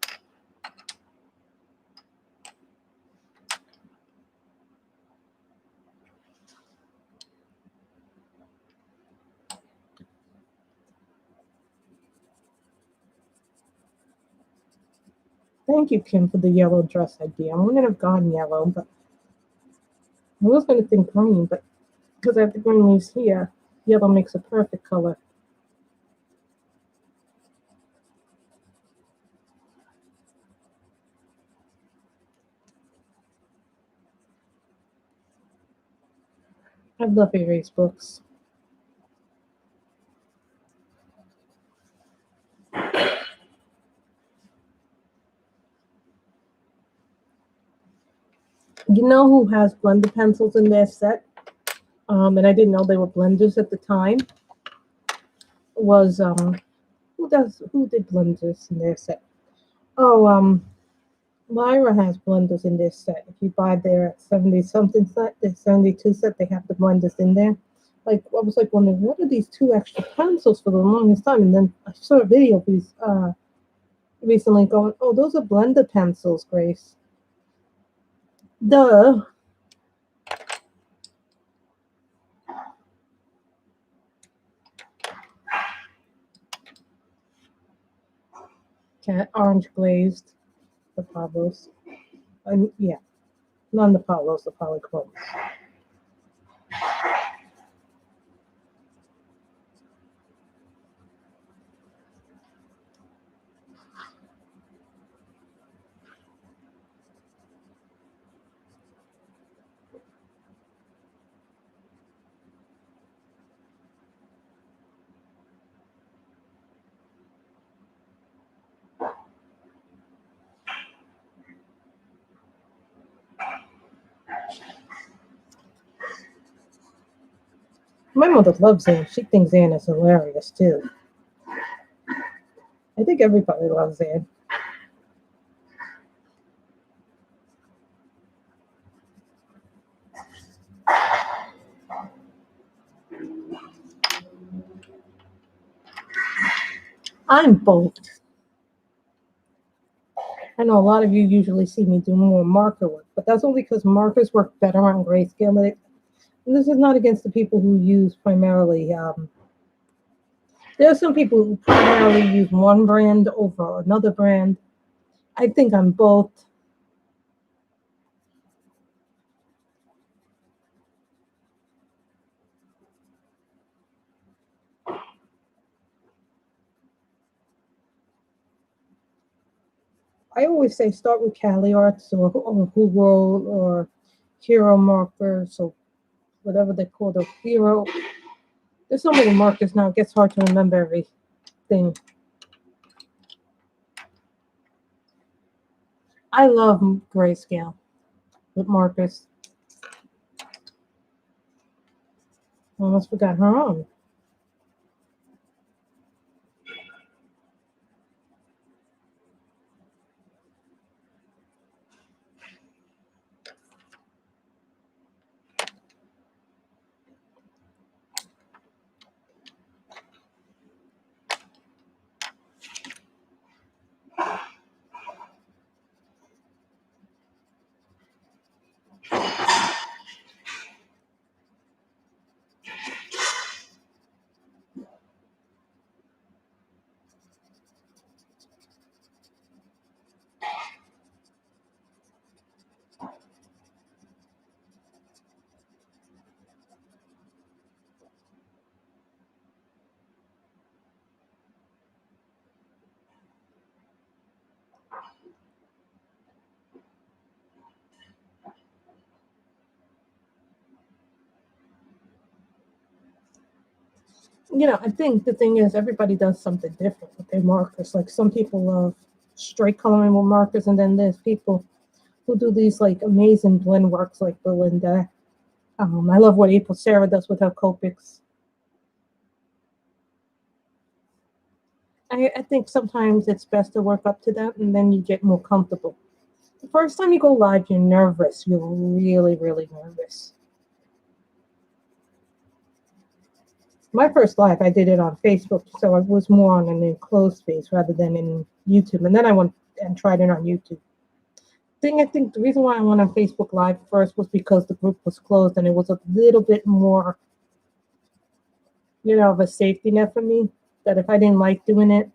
Thank you, Kim, for the yellow dress idea. I wouldn't have gone yellow, but I was going to think green, but because I have the green leaves here, yellow makes a perfect color. I love Erie's books. You know who has blender pencils in their set? And I didn't know they were blenders at the time. Was who did blenders in their set? Oh, Lyra has blenders in their set. If you buy their 70 something set, their 72 set, they have the blenders in there. Like I was like wondering, what are these 2 extra pencils for the longest time? And then I saw a video of these recently going, oh, those are blender pencils, Grace. Duh. Orange glazed, the Pablos. Yeah, not the Pablos, the polychromes. My mother loves Anne. She thinks Anne is hilarious too. I think everybody loves Anne. I'm both. I know a lot of you usually see me do more marker work, but that's only because markers work better on grayscale. And this is not against the people who use primarily. There are some people who primarily use one brand over another brand. I think I'm both. I always say start with Cali Arts or Google or Hero Marker. So whatever they call the hero. There's so many markers now, it gets hard to remember everything. I love grayscale with markers. I almost forgot her own. I think the thing is everybody does something different with their markers. Like some people love straight coloring with markers, and then there's people who do these like amazing blend works like Belinda. I love what April Sarah does with her Copics. I think sometimes it's best to work up to that, and then you get more comfortable. The first time you go live, you're nervous. You're really, really nervous. My first live, I did it on Facebook, so I was more on an enclosed space rather than in YouTube. And then I went and tried it on YouTube. I think the reason why I went on Facebook Live first was because the group was closed and it was a little bit more, of a safety net for me. That if I didn't like doing it.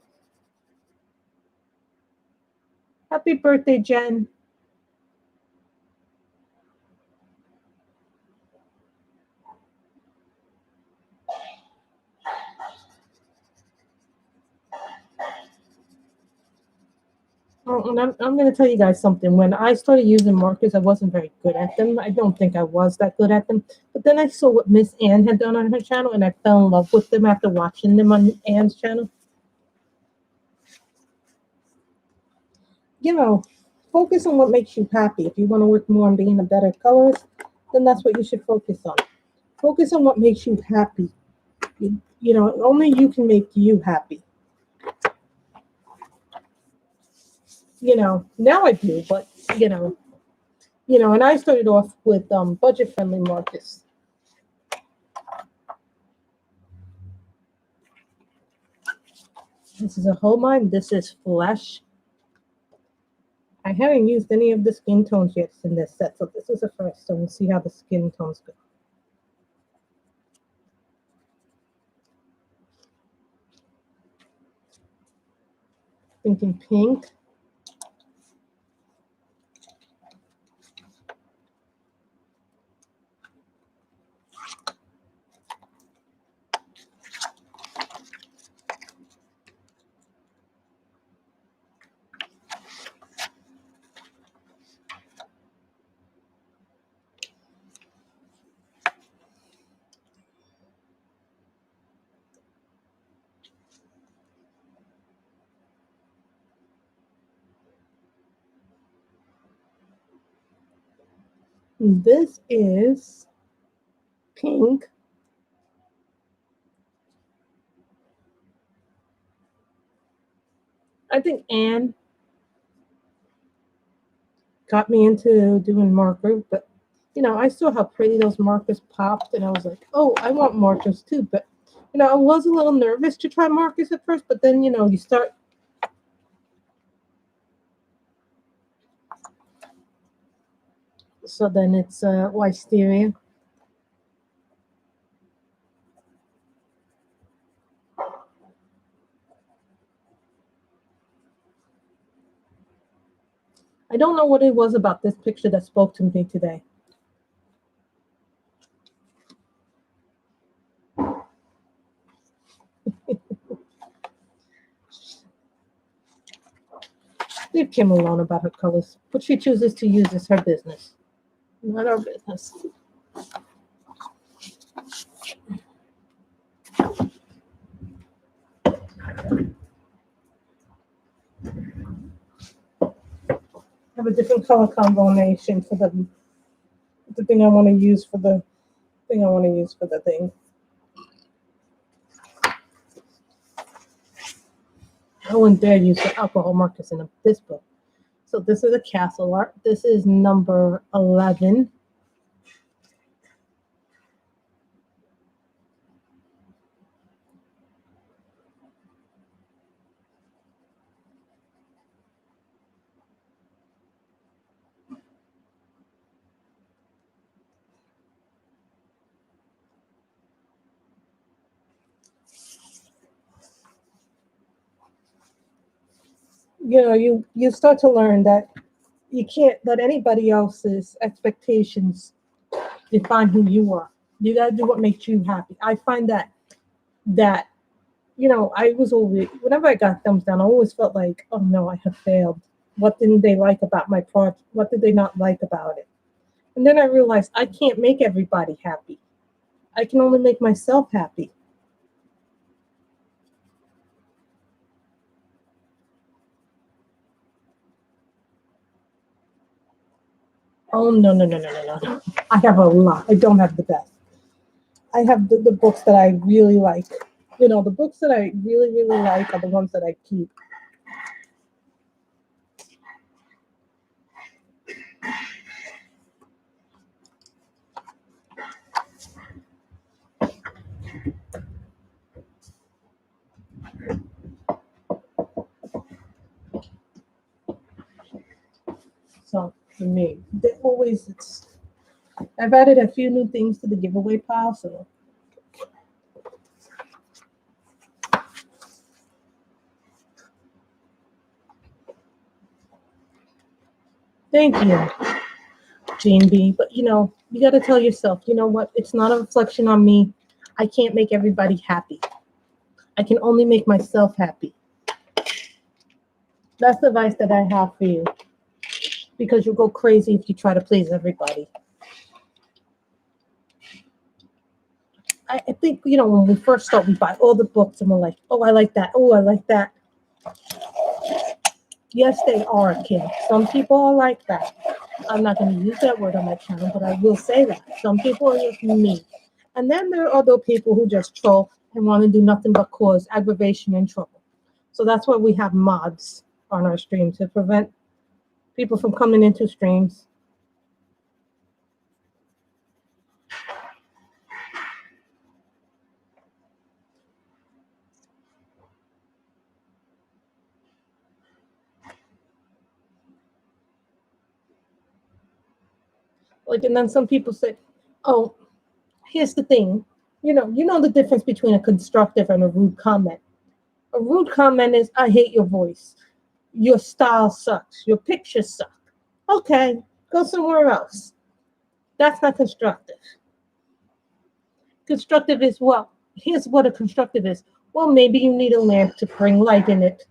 Happy birthday, Jen. Oh, and I'm going to tell you guys something. When I started using markers, I wasn't very good at them. I don't think I was that good at them. But then I saw what Miss Ann had done on her channel, and I fell in love with them after watching them on Ann's channel. Focus on what makes you happy. If you want to work more on being a better colorist, then that's what you should focus on. Focus on what makes you happy. Only you can make you happy. Now I do, but and I started off with budget-friendly markers. This is a Homine. This is Flesh. I haven't used any of the skin tones yet in this set, so this is the first. So we'll see how the skin tones go. Thinking pink. This is pink. I think Anne got me into doing marker, but I saw how pretty those markers popped, and I was like, oh, I want markers too. But I was a little nervous to try markers at first, but then you start. So then it's wisteria. I don't know what it was about this picture that spoke to me today. Leave Kim alone about her colors. What she chooses to use is her business, not our business. have a different color combination for the thing I want to use for the thing I want to use for the thing. I wouldn't dare use the alcohol markers in this book. So this is a castle art. This is number 11. You know, you start to learn that you can't let anybody else's expectations define who you are. You gotta do what makes you happy. I find that you know, I was always whenever I got thumbs down, I always felt like, oh no, I have failed. What didn't they like about my project? What did they not like about it? And then I realized I can't make everybody happy. I can only make myself happy. Oh no, no, no, no, no, no. I have a lot. I don't have the best. I have the books that I really like. You know, the books that I really, really like are the ones that I keep. So for me, I've added a few new things to the giveaway pile. So thank you, Jane B. But you know, you got to tell yourself, you know what? It's not a reflection on me. I can't make everybody happy. I can only make myself happy. That's the advice that I have for you. Because you'll go crazy if you try to please everybody. I think, you know, when we first start, we buy all the books and we're like, oh, I like that. Oh, I like that. Yes, they are, Kim. Some people are like that. I'm not going to use that word on my channel, but I will say that. Some people are just mean. And then there are other people who just troll and want to do nothing but cause aggravation and trouble. So that's why we have mods on our stream to prevent people from coming into streams. Like, and then some people say, oh, here's the thing. You know the difference between a constructive and a rude comment. A rude comment is, I hate your voice. Your style sucks. Your pictures suck. Okay, go somewhere else. That's not constructive. Constructive is, well, here's what a constructive is. Well, maybe you need a lamp to bring light in it.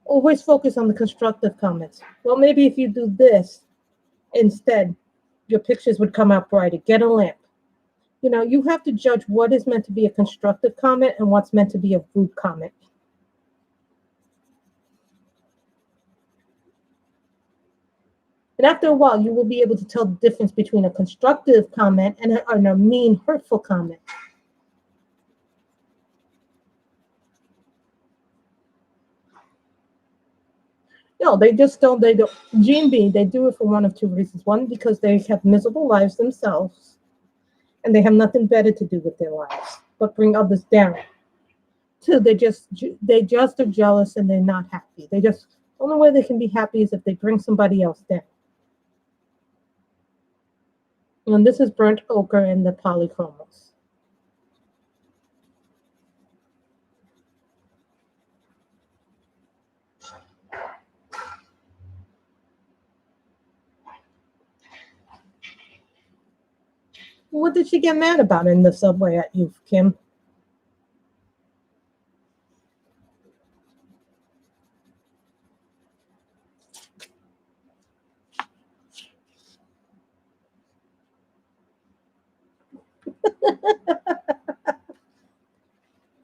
Always focus on the constructive comments. Well, maybe if you do this instead, your pictures would come out brighter. Get a lamp. You know, you have to judge what is meant to be a constructive comment and what's meant to be a rude comment. And after a while, you will be able to tell the difference between a constructive comment and a mean, hurtful comment. No, they just don't. They don't. GMB, they do it for one of two reasons. One, because they have miserable lives themselves, and they have nothing better to do with their lives but bring others down. Two, they just are jealous and they're not happy. The only way they can be happy is if they bring somebody else down. And this is burnt ochre and the polychromos. What did she get mad about in the subway at you, Kim?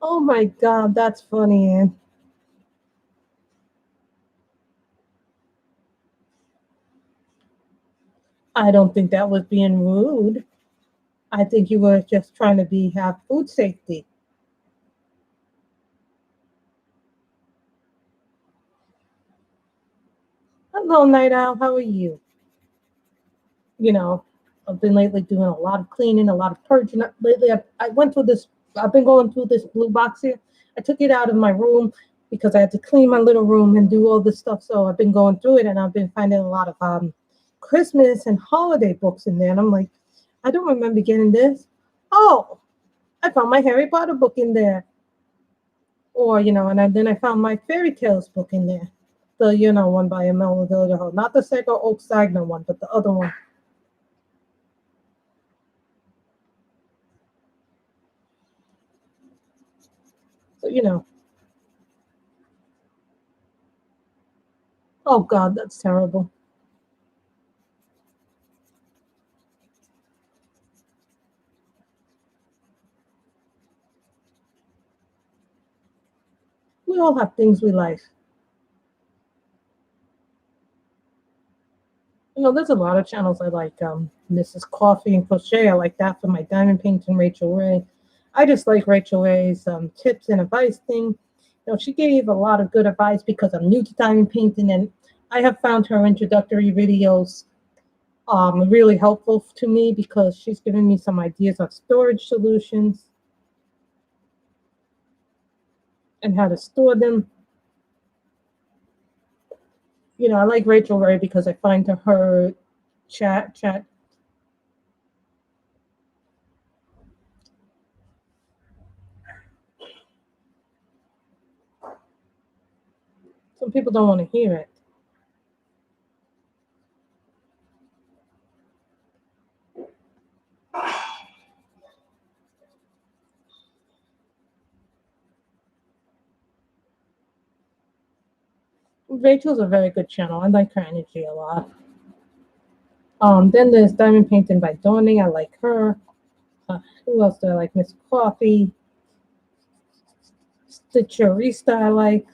Oh my God, that's funny, Ann. I don't think that was being rude. I think you were just trying to have food safety. Hello, Night Owl. How are you? You know, I've been lately doing a lot of cleaning, a lot of purging. Lately, I went through this. I've been going through this blue box here. I took it out of my room because I had to clean my little room and do all this stuff. So I've been going through it, and I've been finding a lot of Christmas and holiday books in there. And I'm like, I don't remember getting this. Oh, I found my Harry Potter book in there. Or, then I found my fairy tales book in there. The, one by Amel Villarreal. Not the Sacred Oak Sagna one, but the other one. So, oh God, that's terrible. We all have things we like. There's a lot of channels I like. Mrs. Coffee and Crochet. I like that for my diamond painting, Rachel Ray. I just like Rachel Ray's tips and advice thing. She gave a lot of good advice because I'm new to diamond painting, and I have found her introductory videos really helpful to me because she's given me some ideas on storage solutions and how to store them. I like Rachel Ray because I find her chat. Some people don't want to hear it. Rachel's a very good channel. I like her energy a lot. Then there's Diamond Painting by Dawning. I like her. Who else do I like? Miss Coffee. Stitcherista I like.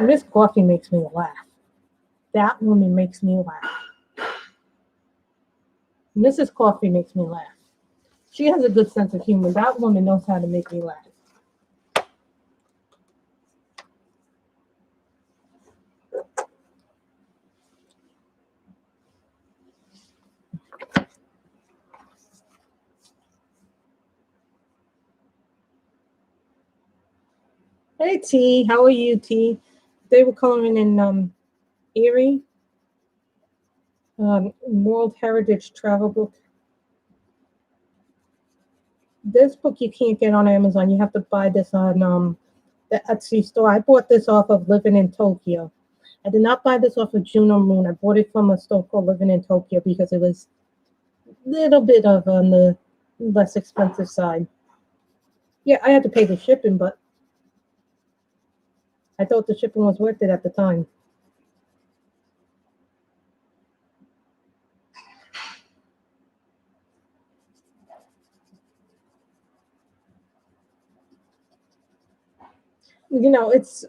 Miss Coffee makes me laugh. That woman makes me laugh. Mrs. Coffee makes me laugh. She has a good sense of humor. That woman knows how to make me laugh. Hey T, how are you, T? They were coloring in Eriy, World Heritage Travel Book. This book you can't get on Amazon. You have to buy this on the Etsy store. I bought this off of Living in Tokyo. I did not buy this off of Juno Moon. I bought it from a store called Living in Tokyo because it was a little bit of on the less expensive side. Yeah, I had to pay the shipping, but I thought the shipping was worth it at the time. It's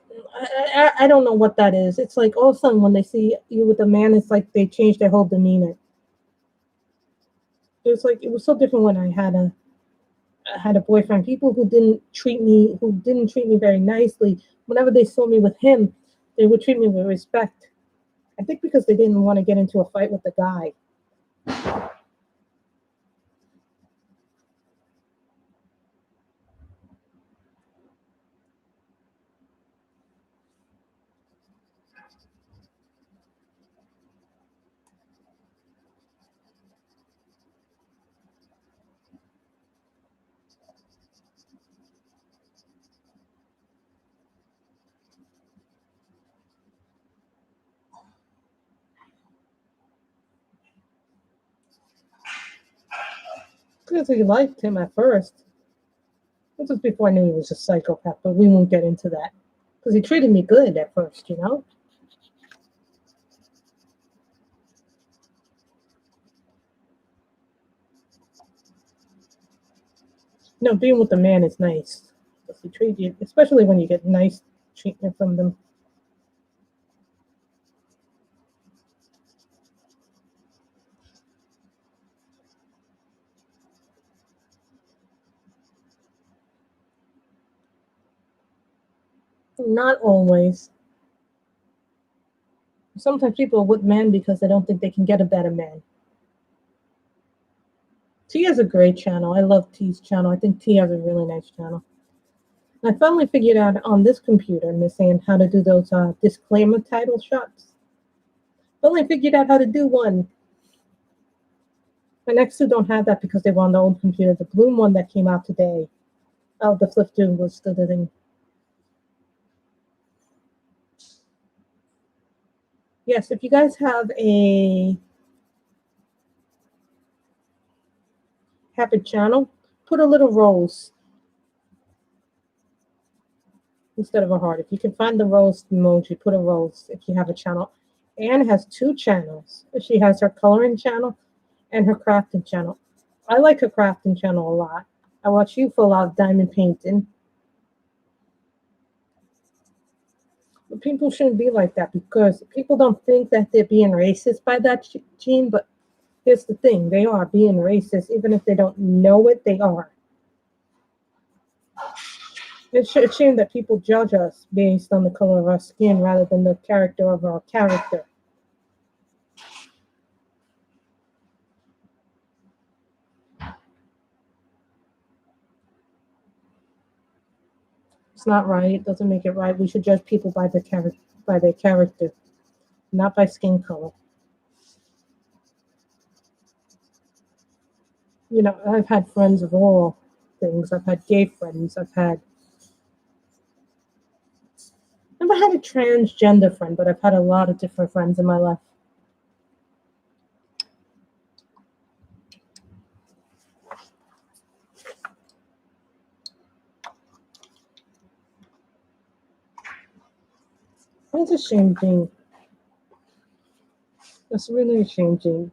I don't know what that is. It's like all of a sudden when they see you with a man, it's like they change their whole demeanor. It was so different when I had a boyfriend. People who didn't treat me very nicely. Whenever they saw me with him, they would treat me with respect. I think because they didn't want to get into a fight with the guy. Because we liked him at first. This was before I knew he was a psychopath, but we won't get into that. Because he treated me good at first, No, being with a man is nice. Because he treats you, especially when you get nice treatment from them. Not always. Sometimes people are with men because they don't think they can get a better man. T has a great channel. I love T's channel. I think T has a really nice channel. I finally figured out on this computer, Miss Ann, how to do those disclaimer title shots. Finally figured out how to do one. My next two don't have that because they were on the old computer. The Bloom one that came out today, oh, the Flip 2 was still the thing. Yes, if you guys have a channel, put a little rose instead of a heart. If you can find the rose emoji, put a rose if you have a channel. Anne has two channels. She has her coloring channel and her crafting channel. I like her crafting channel a lot. I watch you for a lot of diamond painting. But people shouldn't be like that because people don't think that they're being racist by that gene, but here's the thing, they are being racist. Even if they don't know it, they are. It's a shame that people judge us based on the color of our skin rather than the character of our character. It's not right. It doesn't make it right. We should judge people by their character, not by skin color. You know, I've had friends of all things. I've had gay friends. Never had a transgender friend, but I've had a lot of different friends in my life. It's a shame thing. It's really a shame thing.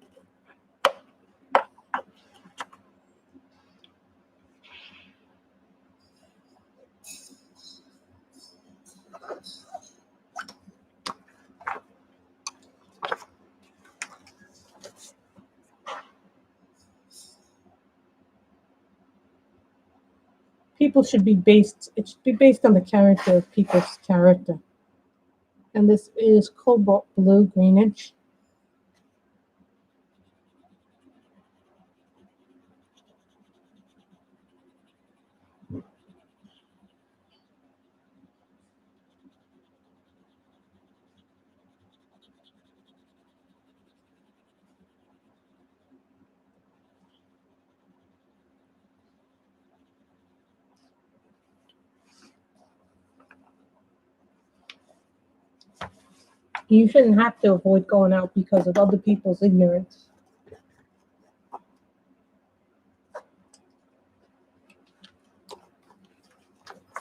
People should be based. It should be based on the character of people's character. And this is cobalt blue greenish. You shouldn't have to avoid going out because of other people's ignorance.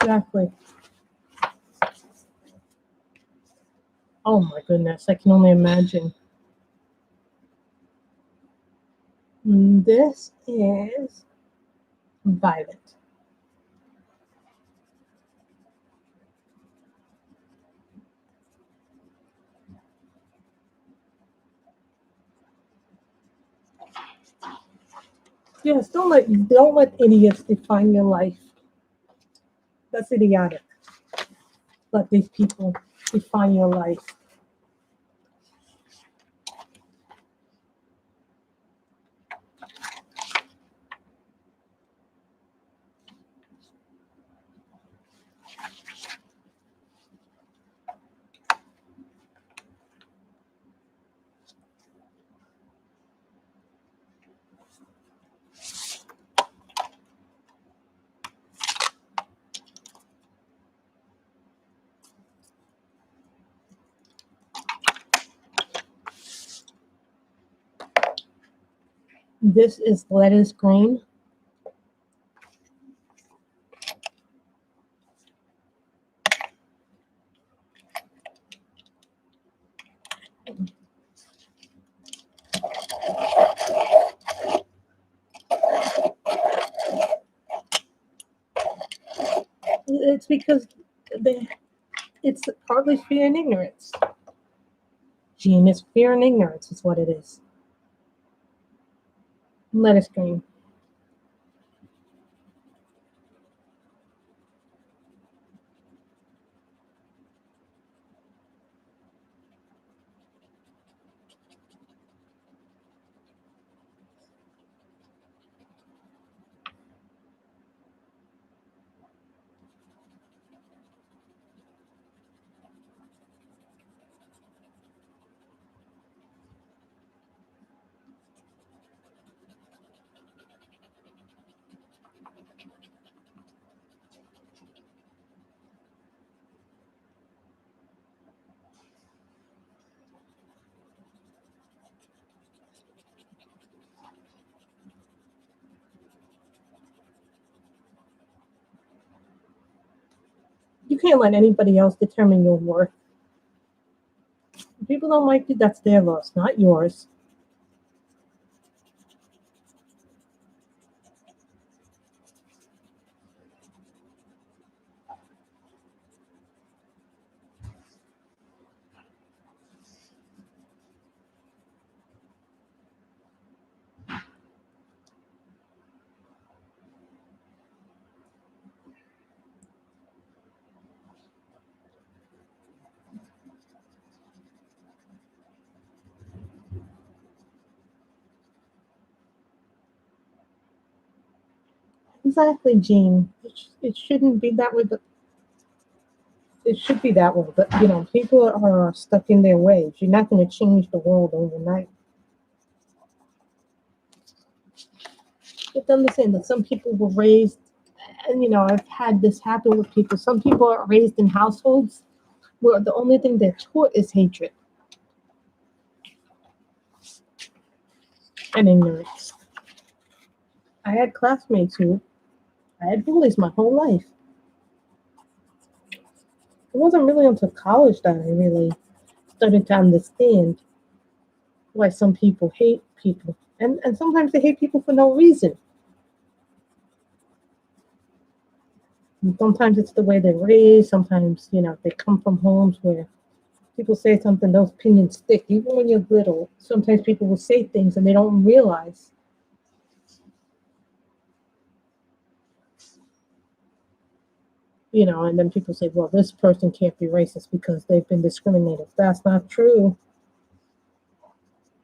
Exactly. Oh my goodness, I can only imagine. This is violet. Yes, don't let idiots define your life. That's idiotic. Let these people define your life. This is lettuce green. It's because it's partly fear and ignorance. Gene is fear and ignorance is what it is. Lettuce green. You can't let anybody else determine your worth. If people don't like you, that's their loss, not yours. Exactly, Jean. It shouldn't be that way, but it should be that way. But people are stuck in their ways. You're not going to change the world overnight. You have to understand that some people were raised, and I've had this happen with people. Some people are raised in households where the only thing they're taught is hatred and ignorance. I had classmates who I had bullies my whole life. It wasn't really until college that I really started to understand why some people hate people. And sometimes they hate people for no reason. And sometimes it's the way they're raised. Sometimes, they come from homes where people say something, those opinions stick. Even when you're little, sometimes people will say things and they don't realize. And then people say, well, this person can't be racist because they've been discriminated. That's not true.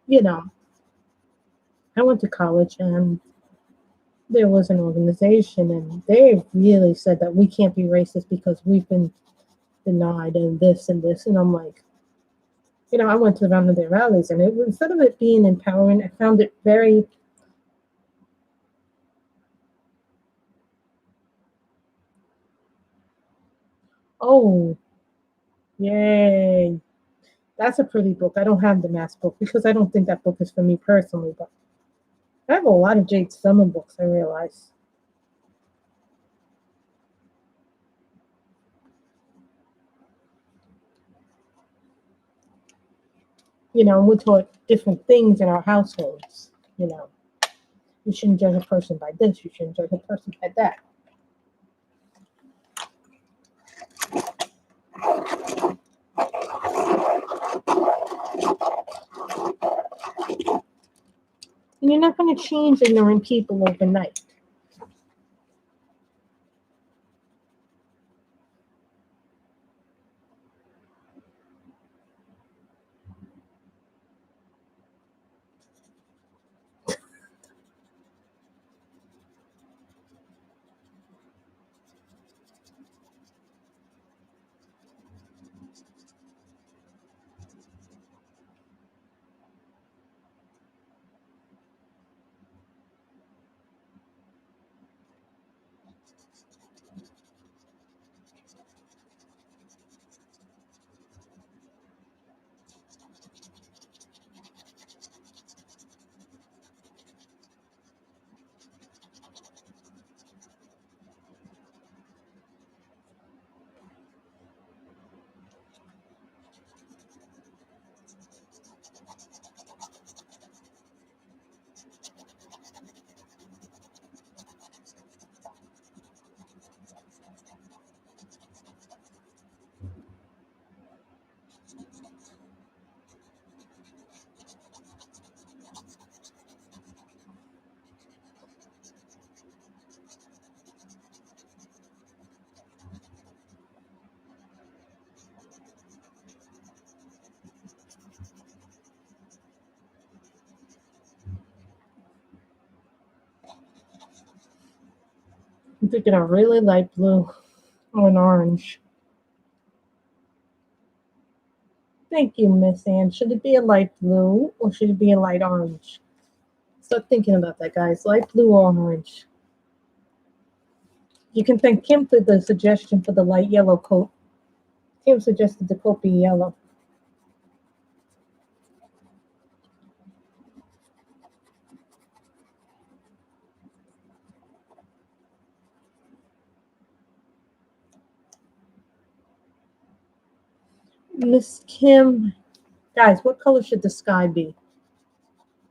You know, I went to college and there was an organization and they really said that we can't be racist because we've been denied and this and this. And I'm like, I went to one of their rallies and instead of it being empowering, I found it very, oh, yay. That's a pretty book. I don't have the mass book because I don't think that book is for me personally, but I have a lot of Jade Summer books, I realize. We're taught different things in our households. You shouldn't judge a person by this, you shouldn't judge a person by that. And you're not going to change ignorant people overnight. I'm thinking a really light blue or an orange. Thank you, Miss Anne. Should it be a light blue or should it be a light orange? Start thinking about that, guys. Light blue or orange. You can thank Kim for the suggestion for the light yellow coat. Kim suggested the coat be yellow. Miss Kim. Guys, what color should the sky be?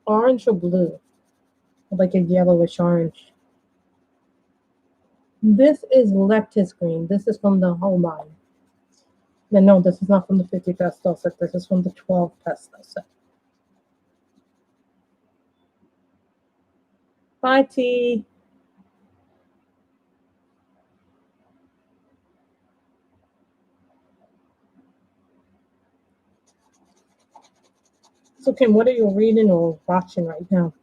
Orange or blue? Like a yellowish orange. This is Lectus green. This is from the whole line. No, this is not from the 50 pastel set. This is from the 12 pastel set. Bye, T. So, Kim, what are you reading or watching right now?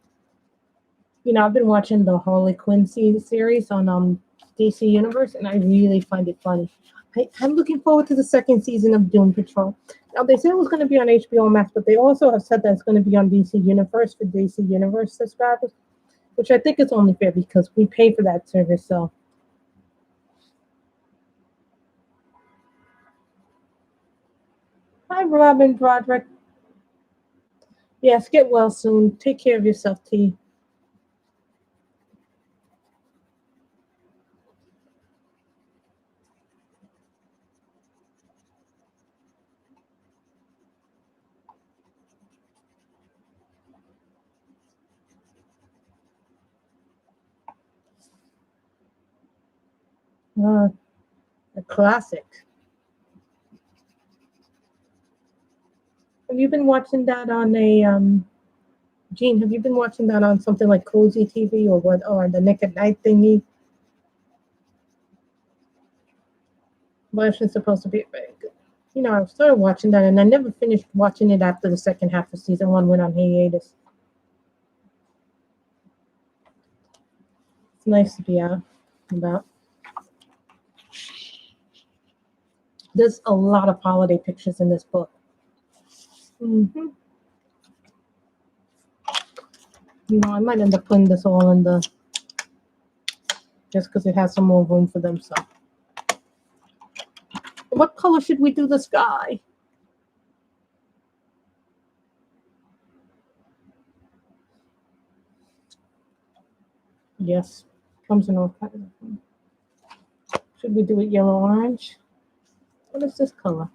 I've been watching the Harley Quinn series on DC Universe, and I really find it funny. I'm looking forward to the second season of Doom Patrol. Now, they said it was going to be on HBO Max, but they also have said that it's going to be on DC Universe for DC Universe subscribers, which I think is only fair because we pay for that service. So, hi, Robin Broderick. Yes, get well soon. Take care of yourself, T. A classic. Have you been watching that on a Gene? Have you been watching that on something like Cozy TV or what, or the Nick at Night thingy? Blush is supposed to be very good. I started watching that and I never finished watching it after the second half of season one went on hiatus. It's nice to be out about. There's a lot of holiday pictures in this book. Mm-hmm. I might end up putting this all in the, just because it has some more room for them. So, what color should we do the sky? Yes, comes in all kinds of. Should we do it yellow orange? What is this color?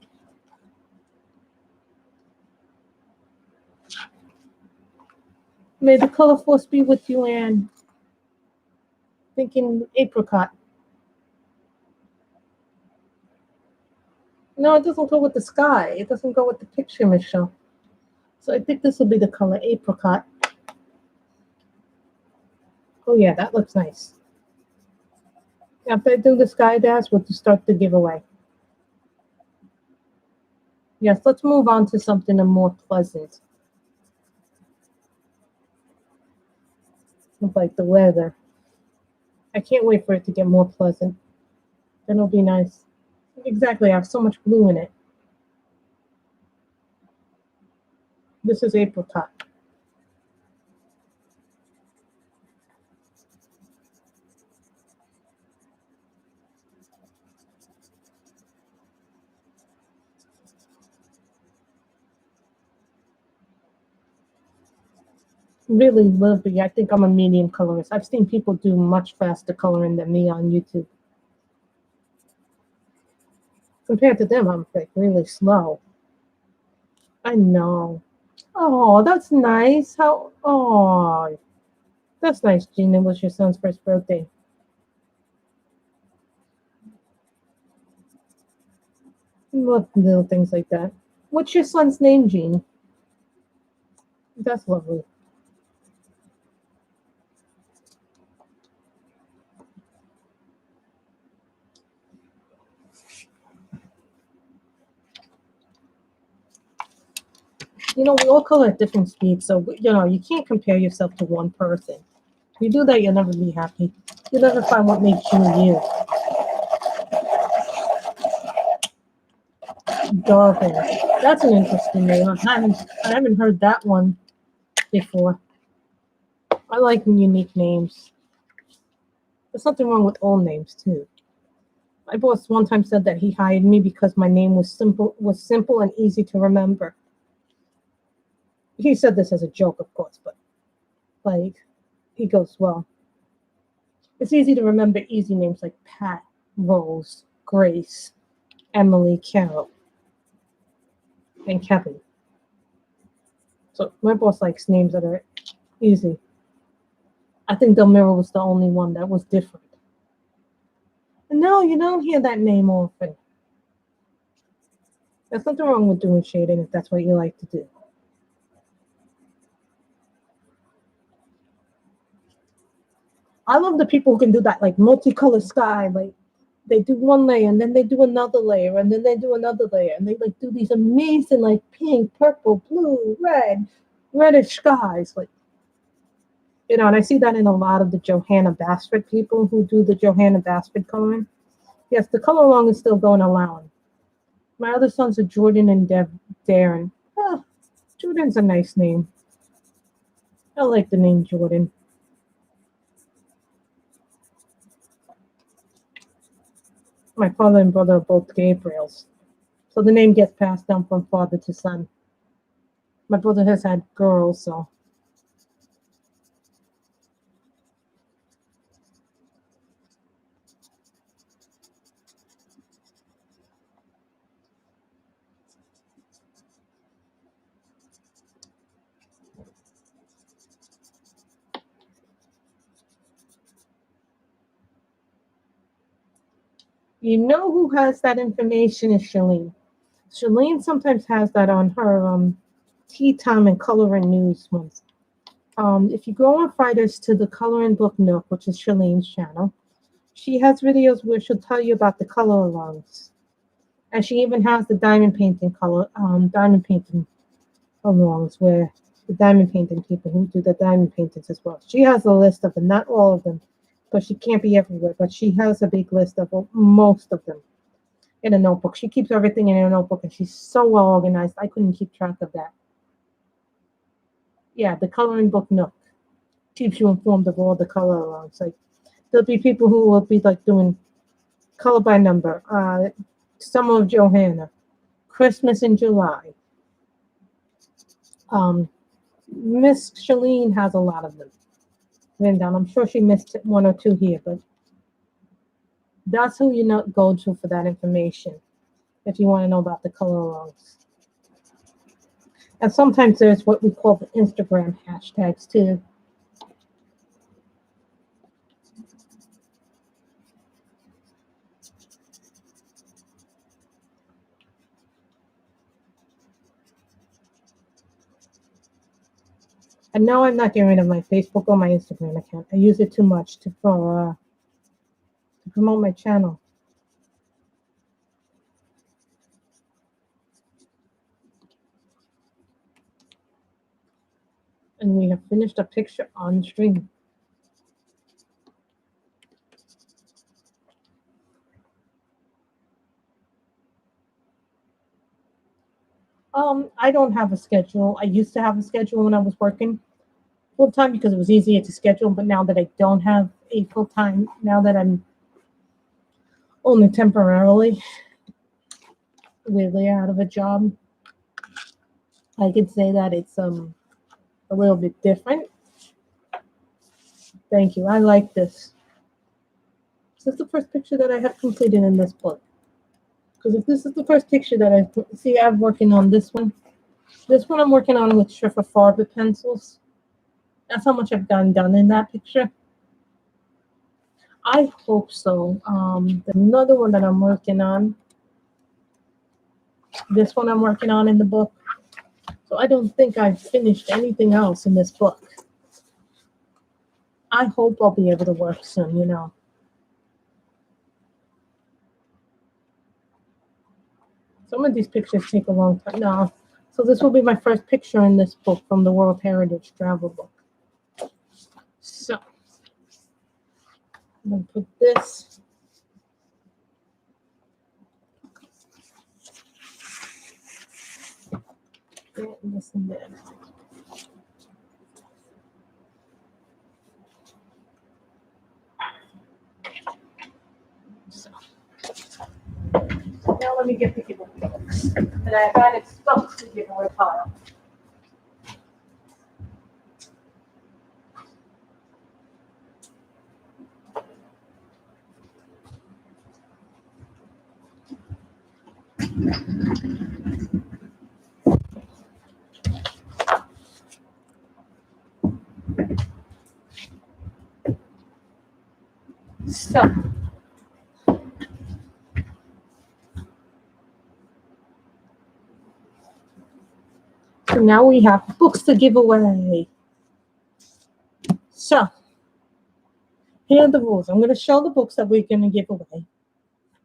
May the color force be with you, Anne. Thinking apricot. No, it doesn't go with the sky. It doesn't go with the picture, Michelle. So I think this will be the color apricot. Oh yeah, that looks nice. After I do the sky dash, we'll start the giveaway. Yes, let's move on to something more pleasant. Like the weather. I can't wait for it to get more pleasant. Then it'll be nice. Exactly, I have so much blue in it. This is apricot. Really lovely. I think I'm a medium colorist. I've seen people do much faster coloring than me on YouTube. Compared to them, I'm like really slow. I know. Oh, that's nice. That's nice, Gene. It was your son's first birthday. I love little things like that. What's your son's name, Gene? That's lovely. We all color at different speeds, so you can't compare yourself to one person. If you do that, you'll never be happy. You'll never find what makes you you. Dolphin. That's an interesting name. I haven't heard that one before. I like unique names. There's something wrong with old names too. My boss one time said that he hired me because my name was simple and easy to remember. He said this as a joke, of course, but like he goes, well, it's easy to remember easy names like Pat, Rose, Grace, Emily, Carol. and Kevin. So my boss likes names that are easy. I think Delmira was the only one that was different. No, you don't hear that name often. There's nothing wrong with doing shading if that's what you like to do. I love the people who can do that, like multicolored sky. Like they do one layer and then they do another layer and then they do another layer and they like do these amazing like pink, purple, blue, red, reddish skies. Like and I see that in a lot of the Johanna Basford people who do the Johanna Basford coloring. Yes, the color along is still going along. My other sons are Jordan and Darren. Oh, Jordan's a nice name. I like the name Jordan. My father and brother are both Gabriels. So the name gets passed down from father to son. My brother has had girls, so. You know who has that information is Shalene. Shalene sometimes has that on her Tea Time and Coloring News ones. If you go on Fridays to the Coloring Book Nook, which is Shalene's channel, she has videos where she'll tell you about the color alongs. And she even has the diamond painting alongs where the diamond painting people who do the diamond paintings as well. She has a list of them, not all of them, but she can't be everywhere. But she has a big list of most of them in a notebook. She keeps everything in a notebook and she's so well organized. I couldn't keep track of that. Yeah, the Coloring Book Nook keeps you informed of all the color alongs. Like there'll be people who will be like doing color by number, Summer of Johanna, Christmas in July. Miss Shalene has a lot of them written down. I'm sure she missed one or two here, but that's who you go to for that information if you want to know about the color alongs. And sometimes there's what we call the Instagram hashtags too. And now I'm not getting rid of my Facebook or my Instagram account. I use it too much to promote my channel. And we have finished a picture on stream. I don't have a schedule. I used to have a schedule when I was working full time because it was easier to schedule. But now that I don't have a full time, now that I'm only temporarily really out of a job, I could say that it's a little bit different. Thank you. I like this. This is the first picture that I have completed in this book. Because if this is the first picture that I see, I'm working on this one. This one I'm working on with Schriftfarbe pencils. That's how much I've done in that picture. I hope so. Another one that I'm working on. This one I'm working on in the book. So I don't think I've finished anything else in this book. I hope I'll be able to work soon, Some of these pictures take a long time. No. So this will be my first picture in this book from the World Heritage Travel Book. So I'm going to put this. And this in there. So now let me get the giveaway books. And I've added stuff to the giveaway pile. So now we have books to give away. So here are the rules. I'm going to show the books that we're going to give away.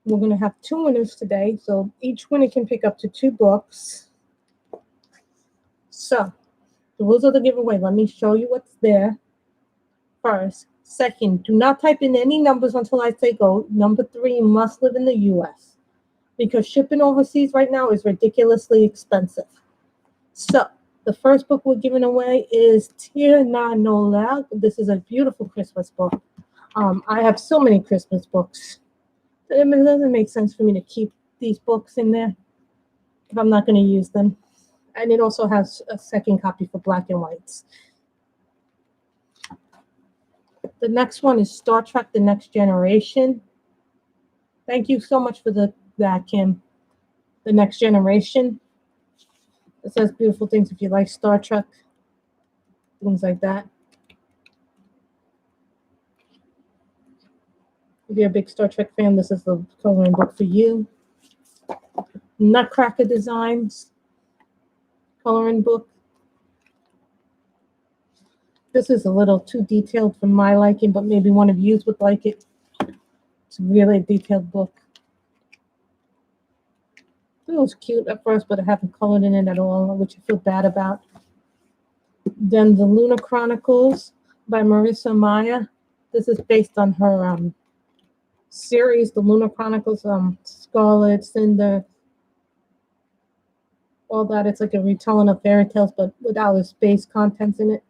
We're going to have 2 winners today, so each winner can pick up to 2 books. So the rules of the giveaway. Let me show you what's there first. Second, do not type in any numbers until I say go. Number 3, you must live in the U.S. because shipping overseas right now is ridiculously expensive. So the first book we're giving away is Tir Na No Lag. This is a beautiful Christmas book. I have so many Christmas books. It doesn't make sense for me to keep these books in there if I'm not going to use them. And it also has a second copy for black and whites. The next one is Star Trek: The Next Generation. Thank you so much for that, Kim. The Next Generation. It says beautiful things if you like Star Trek. Things like that. If you're a big Star Trek fan, this is the coloring book for you. Nutcracker Designs coloring book. This is a little too detailed for my liking, but maybe one of you would like it. It's really a detailed book. It was cute at first, but I haven't colored in it at all, which I feel bad about. Then the Lunar Chronicles by Marissa Maya. This is based on her series, the Lunar Chronicles, Scarlet, Cinder, all that. It's like a retelling of fairy tales, but with outer space contents in it.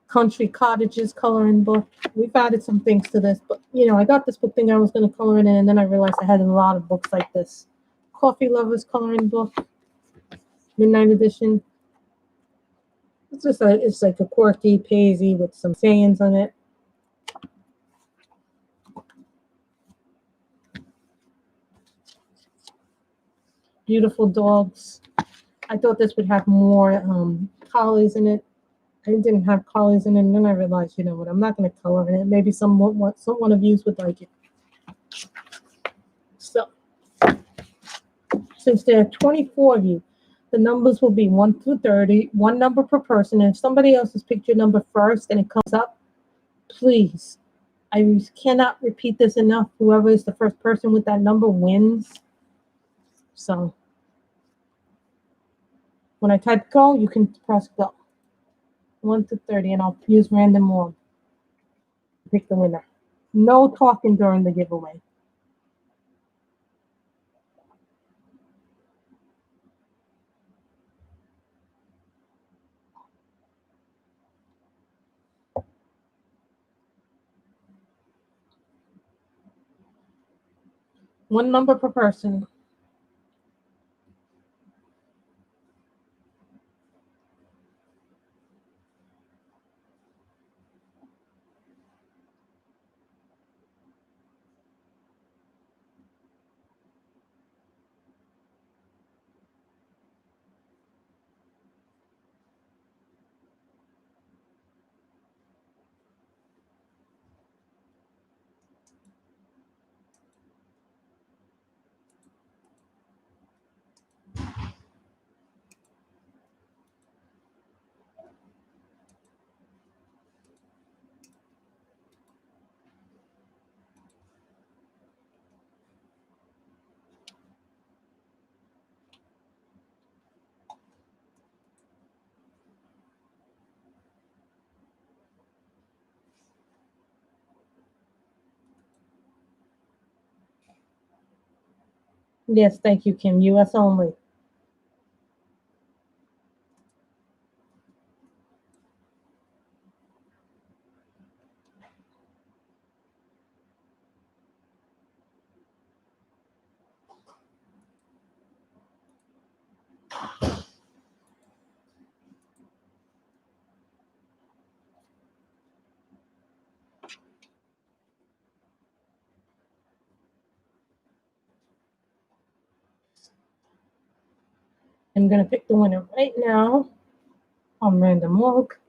Country Cottages coloring book. We've added some things to this, but I got this book thinking I was going to color it in, and then I realized I had a lot of books like this. Coffee Lovers coloring book, Midnight Edition. It's like a quirky paisy with some sayings on it. Beautiful Dogs. I thought this would have more collies in it. I didn't have collies in it, and then I realized, you know what, I'm not going to color in it. Maybe someone of you would like it. So, since there are 24 of you, the numbers will be 1 through 30, one number per person. And if somebody else has picked your number first and it comes up, please, I cannot repeat this enough. Whoever is the first person with that number wins. So, when I type go, you can press go. 1 to 30, and I'll use random order to pick the winner. No talking during the giveaway. One number per person. Yes, thank you, Kim. U.S. only. I'm going to pick the winner right now on random walk.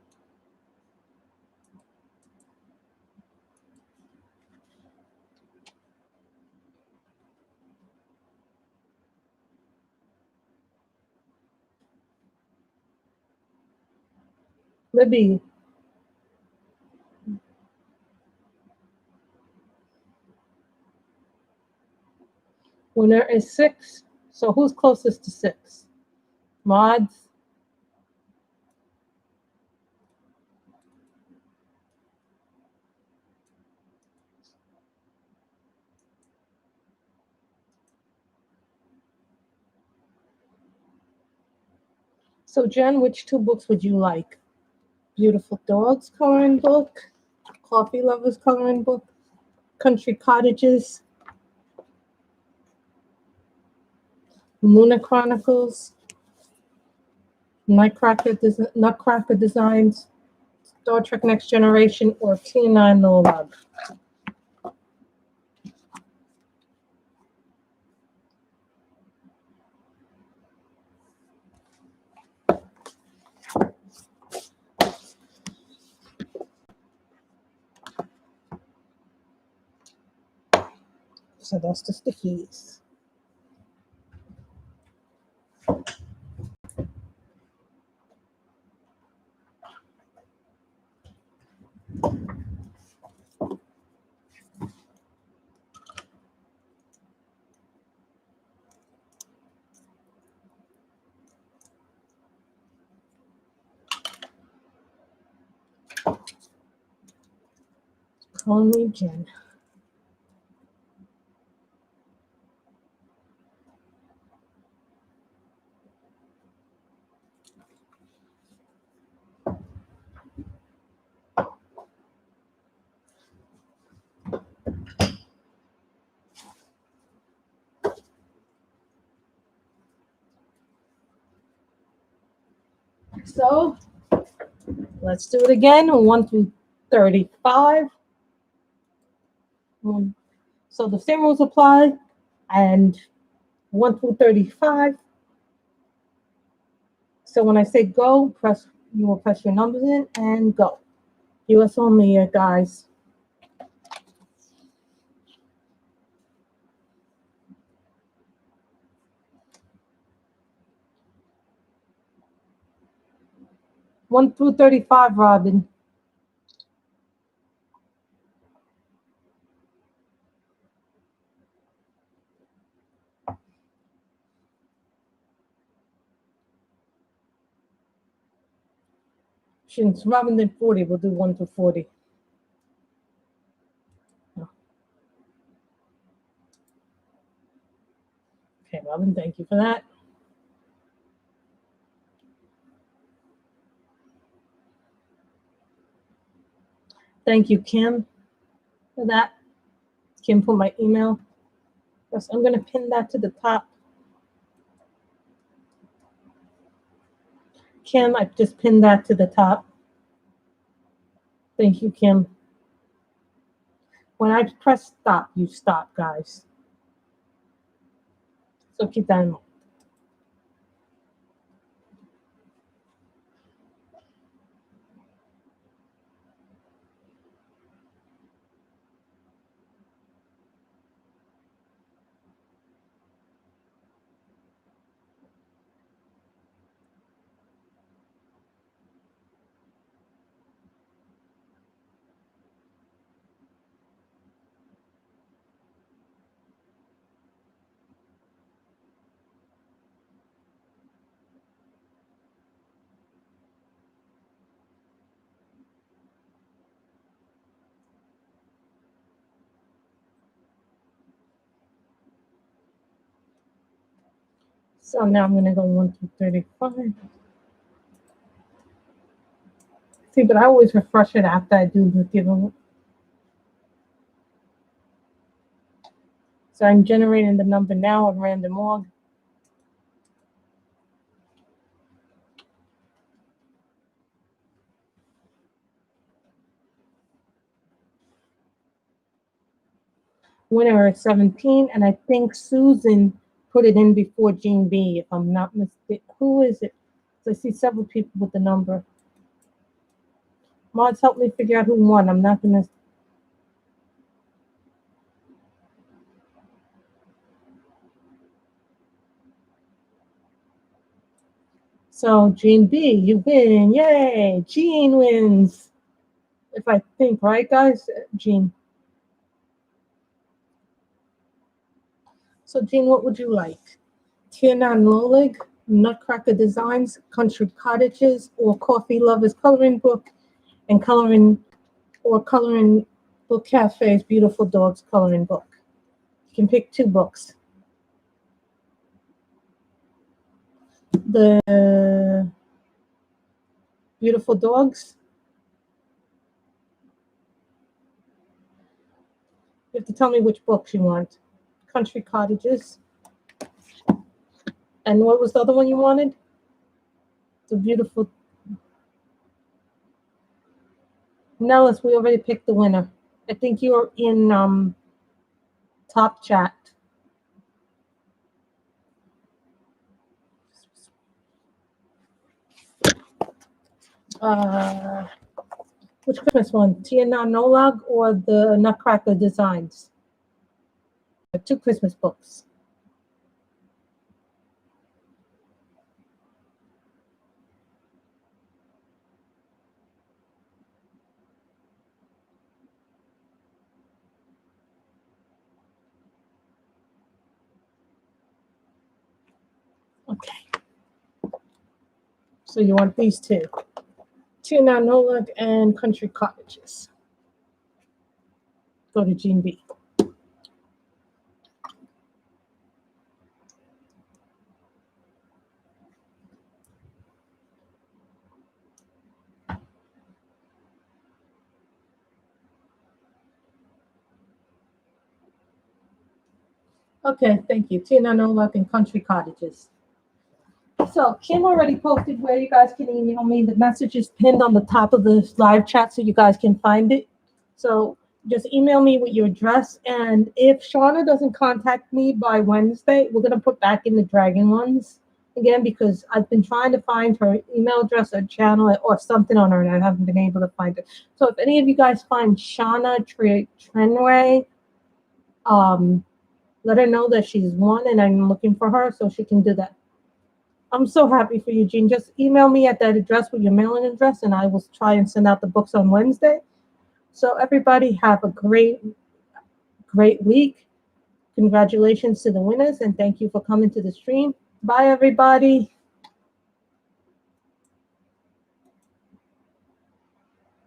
Libby. Winner is 6. So who's closest to 6? Mods? So Jen, which 2 books would you like? Beautiful Dogs coloring book, Coffee Lovers coloring book, Country Cottages, Lunar Chronicles, Nutcracker Designs, Star Trek Next Generation, or T9 Little Love. So that's the stickies. Call me Jen. So let's do it again. 1 through 35. So the same rules apply, and 1 through 35. So when I say go, you will press your numbers in and go. US only, guys. One through 35, Robin. Since Robin did 40, we'll do 1 through 40. Okay, Robin, thank you for that. Thank you, Kim, for that. Kim put my email. Yes, I'm going to pin that to the top. Kim, I just pinned that to the top. Thank you, Kim. When I press stop, you stop, guys. So keep that in mind. So now I'm going to go 1 through 35. See, but I always refresh it after I do the giveaway. So I'm generating the number now at random org. Winner is 17, and I think Susan put it in before Jean B, if I'm not mistaken. Who is it? So I see several people with the number. Mods, help me figure out who won. I'm not going to. So Jean B, you win. Yay! Jean wins. If I think right, guys, Jean. So Jean, what would you like? Tiernan Lolig, Nutcracker Designs, Country Cottages, or Coffee Lovers Coloring Book, and Coloring Book Cafe's Beautiful Dogs Coloring Book. You can pick 2 books. The Beautiful Dogs. You have to tell me which books you want. Country Cottages. And what was the other one you wanted? The Beautiful. Nellis, we already picked the winner. I think you're in top chat. Which Christmas one? Tia-Na Nolag or the Nutcracker Designs? 2 Christmas books. Okay. So you want these 2. Tia-Na Nolag and Country Cottages. Go to Jean B. Okay, thank you. Tia-Na Nolag and Country Cottages. So Kim already posted where you guys can email me. The message is pinned on the top of the live chat so you guys can find it. So just email me with your address. And if Shauna doesn't contact me by Wednesday, we're going to put back in the Dragon ones again because I've been trying to find her email address or channel or something on her and I haven't been able to find it. So if any of you guys find Shauna Trenway, let her know that she's won and I'm looking for her so she can do that. I'm so happy for you, Jean. Just email me at that address with your mailing address, and I will try and send out the books on Wednesday. So everybody have a great week. Congratulations to the winners, and thank you for coming to the stream. Bye, everybody.